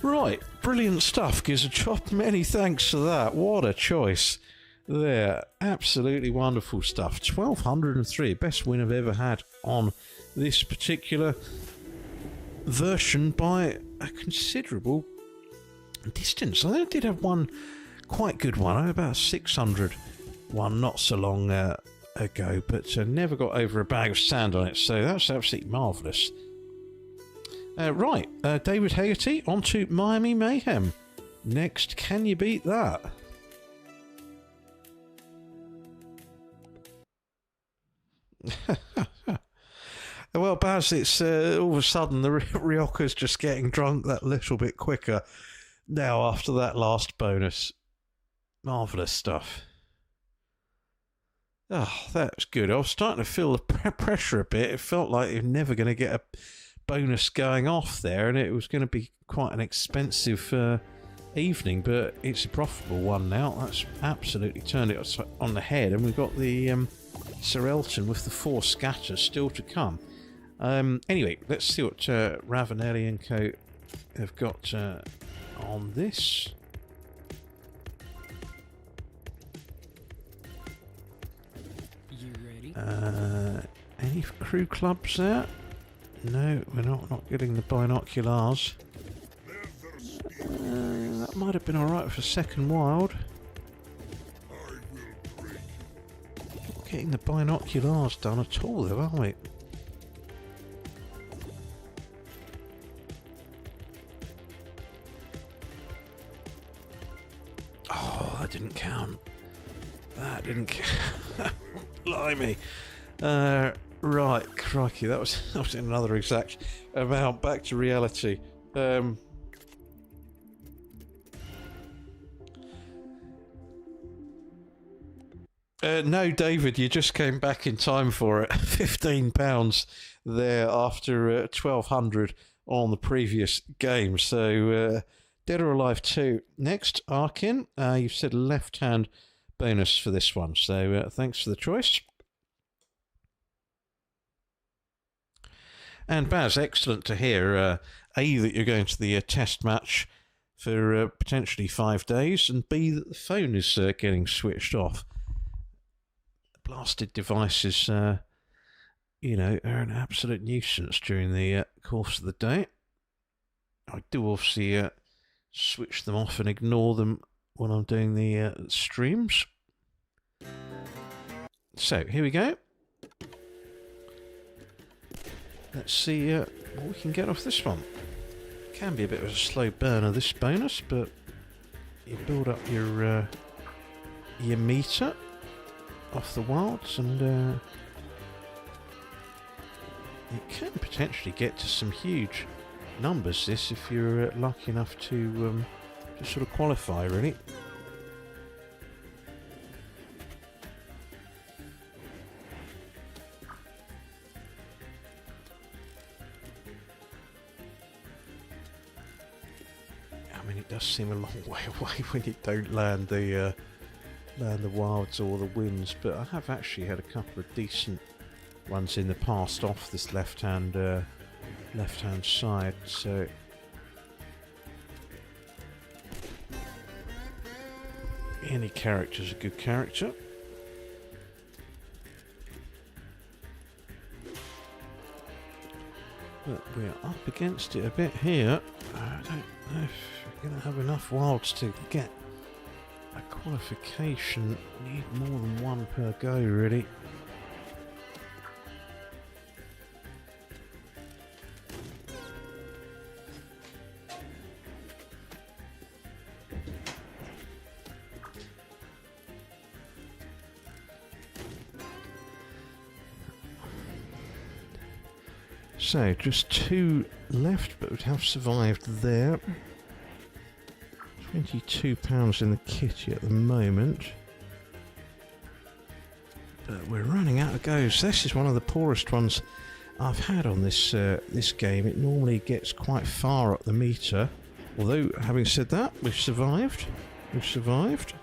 Speaker 1: Right, brilliant stuff, Gizzard Chop. Many thanks for that. What a choice. There, absolutely wonderful stuff. 1203, best win I've ever had on this particular version by a considerable distance. I did have one quite good one, about 600 one not so long ago, but never got over a bag of sand on it, so that's absolutely marvellous. Right, David Hegarty, on to Miami Mayhem. Next, can you beat that? Well, Baz, it's all of a sudden the Ryoka's just getting drunk that little bit quicker now after that last bonus. Marvellous stuff. Oh, that's good. I was starting to feel the pressure a bit. It felt like you're never going to get a bonus going off there, and it was going to be quite an expensive evening, but it's a profitable one now. That's absolutely turned it on the head, and we've got the Sir Elton with the 4 scatters still to come. Anyway, let's see what Ravanelli and Co have got on this.
Speaker 3: You ready?
Speaker 1: Any crew clubs there? No, we're not getting the binoculars. That might have been alright for second wild. Not getting the binoculars done at all though, are we? Oh, that didn't count. That didn't count. Blimey. Right, crikey, that was another exact amount. Back to reality. No, David, you just came back in time for it. £15 there after 1200 on the previous game. So, Dead or Alive 2. Next, Arkin. You've said left-hand bonus for this one. So, thanks for the choice. And Baz, excellent to hear, A, that you're going to the test match for potentially 5 days, and B, that the phone is getting switched off. Blasted devices, you know, are an absolute nuisance during the course of the day. I do obviously switch them off and ignore them when I'm doing the streams. So, here we go. Let's see what we can get off this one. Can be a bit of a slow burner, this bonus, but you build up your meter off the wilds, and it can potentially get to some huge numbers, this, if you're lucky enough to sort of qualify, really. I mean, it does seem a long way away when you don't land the wilds or the winds, but I have actually had a couple of decent ones in the past off this left-hand side, so any character's a good character. But we're up against it a bit here. I don't know if we're going to have enough wilds to get a qualification. Need more than one per go, really. So, just 2 left, but would have survived there. £22 in the kitty at the moment. we're running out of goes. This is one of the poorest ones I've had on this this game. It normally gets quite far up the meter. Although, having said that, we've survived. We've survived.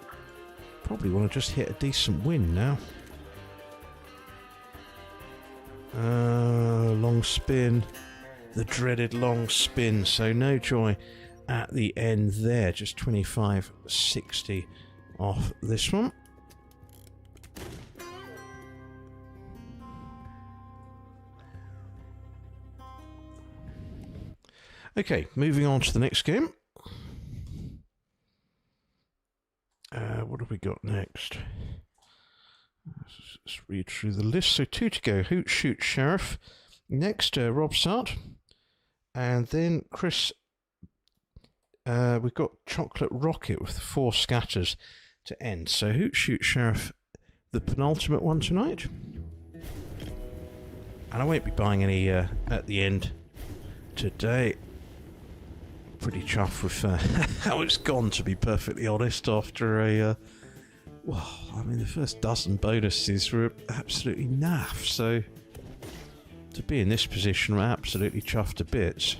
Speaker 1: Probably want to just hit a decent win now. Long spin. The dreaded long spin. So no joy at the end there. Just 25.60 off this one. Okay, moving on to the next game. What have we got next? Let's read through the list. So 2 to go. Hoot Shoot Sheriff. Next, Rob Sart. And then Chris. We've got Chocolate Rocket with 4 scatters to end. So Hoot Shoot Sheriff, the penultimate one tonight. And I won't be buying any at the end today. Pretty chuffed with how it's gone, to be perfectly honest, after a... well, I mean, the first dozen bonuses were absolutely naff, so to be in this position, we're absolutely chuffed to bits.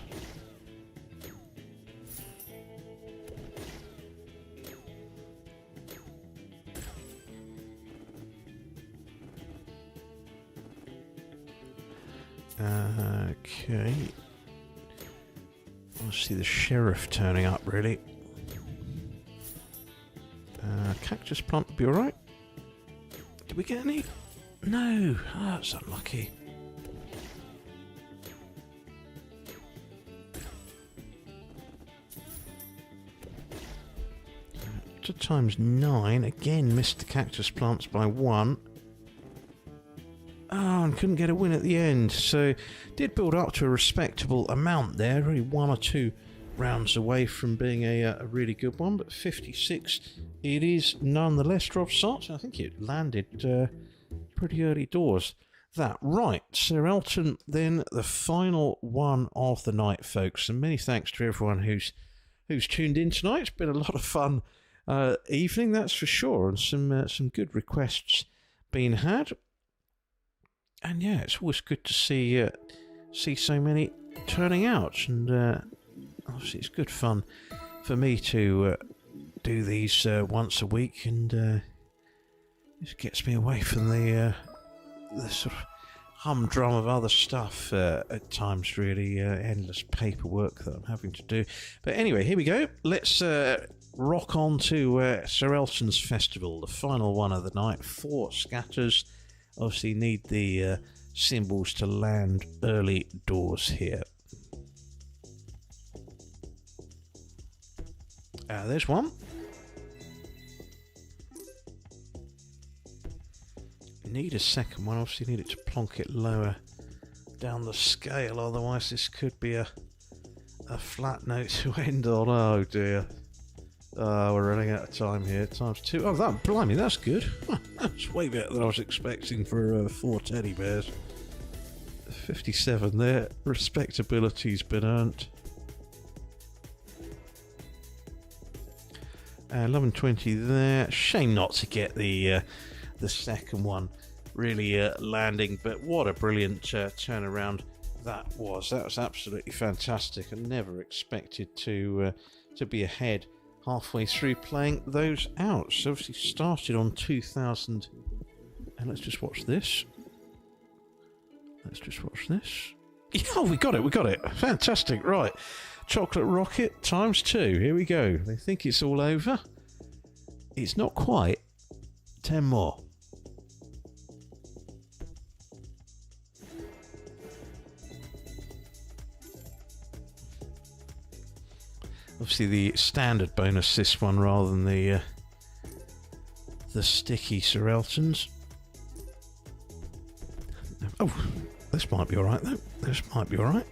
Speaker 1: Okay. I see the sheriff turning up, really. Cactus plant would be alright. Did we get any? No. Oh, that's unlucky. To times 9. Again, missed the cactus plants by 1. Oh, and couldn't get a win at the end. So, did build up to a respectable amount there. Only 1 or 2 rounds away from being a really good one. But 56 it is nonetheless, Rob Sart. I think it landed pretty early doors. That right. Sir Elton, then the final one of the night, folks. And many thanks to everyone who's tuned in tonight. It's been a lot of fun evening, that's for sure. And some good requests being had. And yeah, it's always good to see so many turning out, and obviously it's good fun for me to do these once a week, and it gets me away from the sort of humdrum of other stuff at times. Really endless paperwork that I'm having to do. But anyway, here we go. Let's rock on to Sir Elton's Festival, the final one of the night. 4 scatters. Obviously need the symbols to land early doors here. There's one. Need a second one. Obviously need it to plonk it lower down the scale. Otherwise this could be a flat note to end on. Oh dear. We're running out of time here. Times 2. Oh, that, blimey, that's good. That's way better than I was expecting for 4 teddy bears. 57 there. Respectability's been earned. 1120 there. Shame not to get the second one really landing, but what a brilliant turnaround that was. That was absolutely fantastic. I never expected to be ahead halfway through playing those out. So obviously started on 2000, and let's just watch this. Yeah, we got it. Fantastic. Right, Chocolate Rocket times 2. Here we go. They think it's all over. It's not quite. 10 more. Obviously the standard bonus this one rather than the sticky Sir Eltons. Oh, this might be alright though. This might be alright.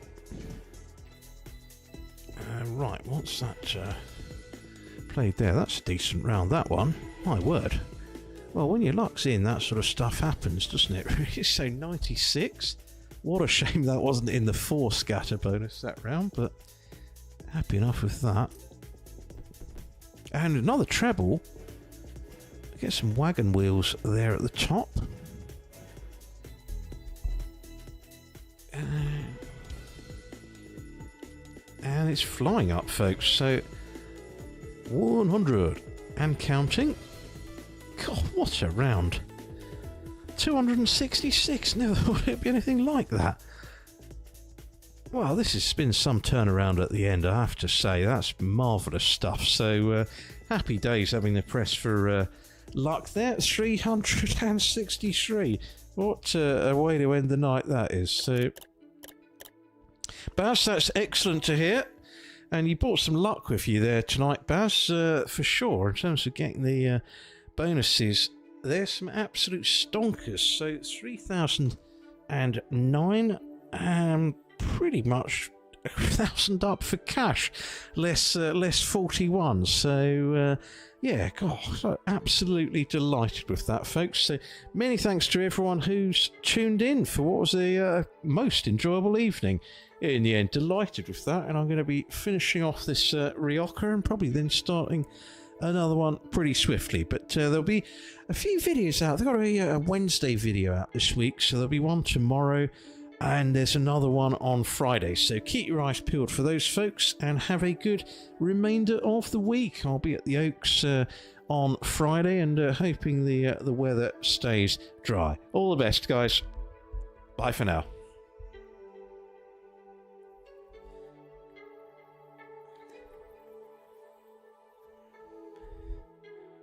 Speaker 1: Right, what's that played there? That's a decent round, that one. My word. Well, when your luck's in, that sort of stuff happens, doesn't it? So 96. What a shame that wasn't in the 4 scatter bonus that round, but happy enough with that. And another treble. Get some wagon wheels there at the top. And it's flying up, folks. So 100 and counting. God, what a round. 266. Never thought it'd be anything like that. Well, this has been some turnaround at the end, I have to say. That's marvellous stuff. So happy days having the press for luck there. 363. What a way to end the night that is. So, Baz, that's excellent to hear. And you brought some luck with you there tonight, Baz, for sure, in terms of getting the bonuses. There's some absolute stonkers. So 3,009, pretty much 1,000 up for cash, less 41. So yeah, God, so absolutely delighted with that, folks. So many thanks to everyone who's tuned in for what was a most enjoyable evening. In the end, delighted with that, and I'm going to be finishing off this Ryoka and probably then starting another one pretty swiftly. But there'll be a few videos out. They've got a Wednesday video out this week, so there'll be one tomorrow, and there's another one on Friday. So keep your eyes peeled for those, folks, and have a good remainder of the week. I'll be at the Oaks on Friday, and hoping the weather stays dry. All the best, guys. Bye for now.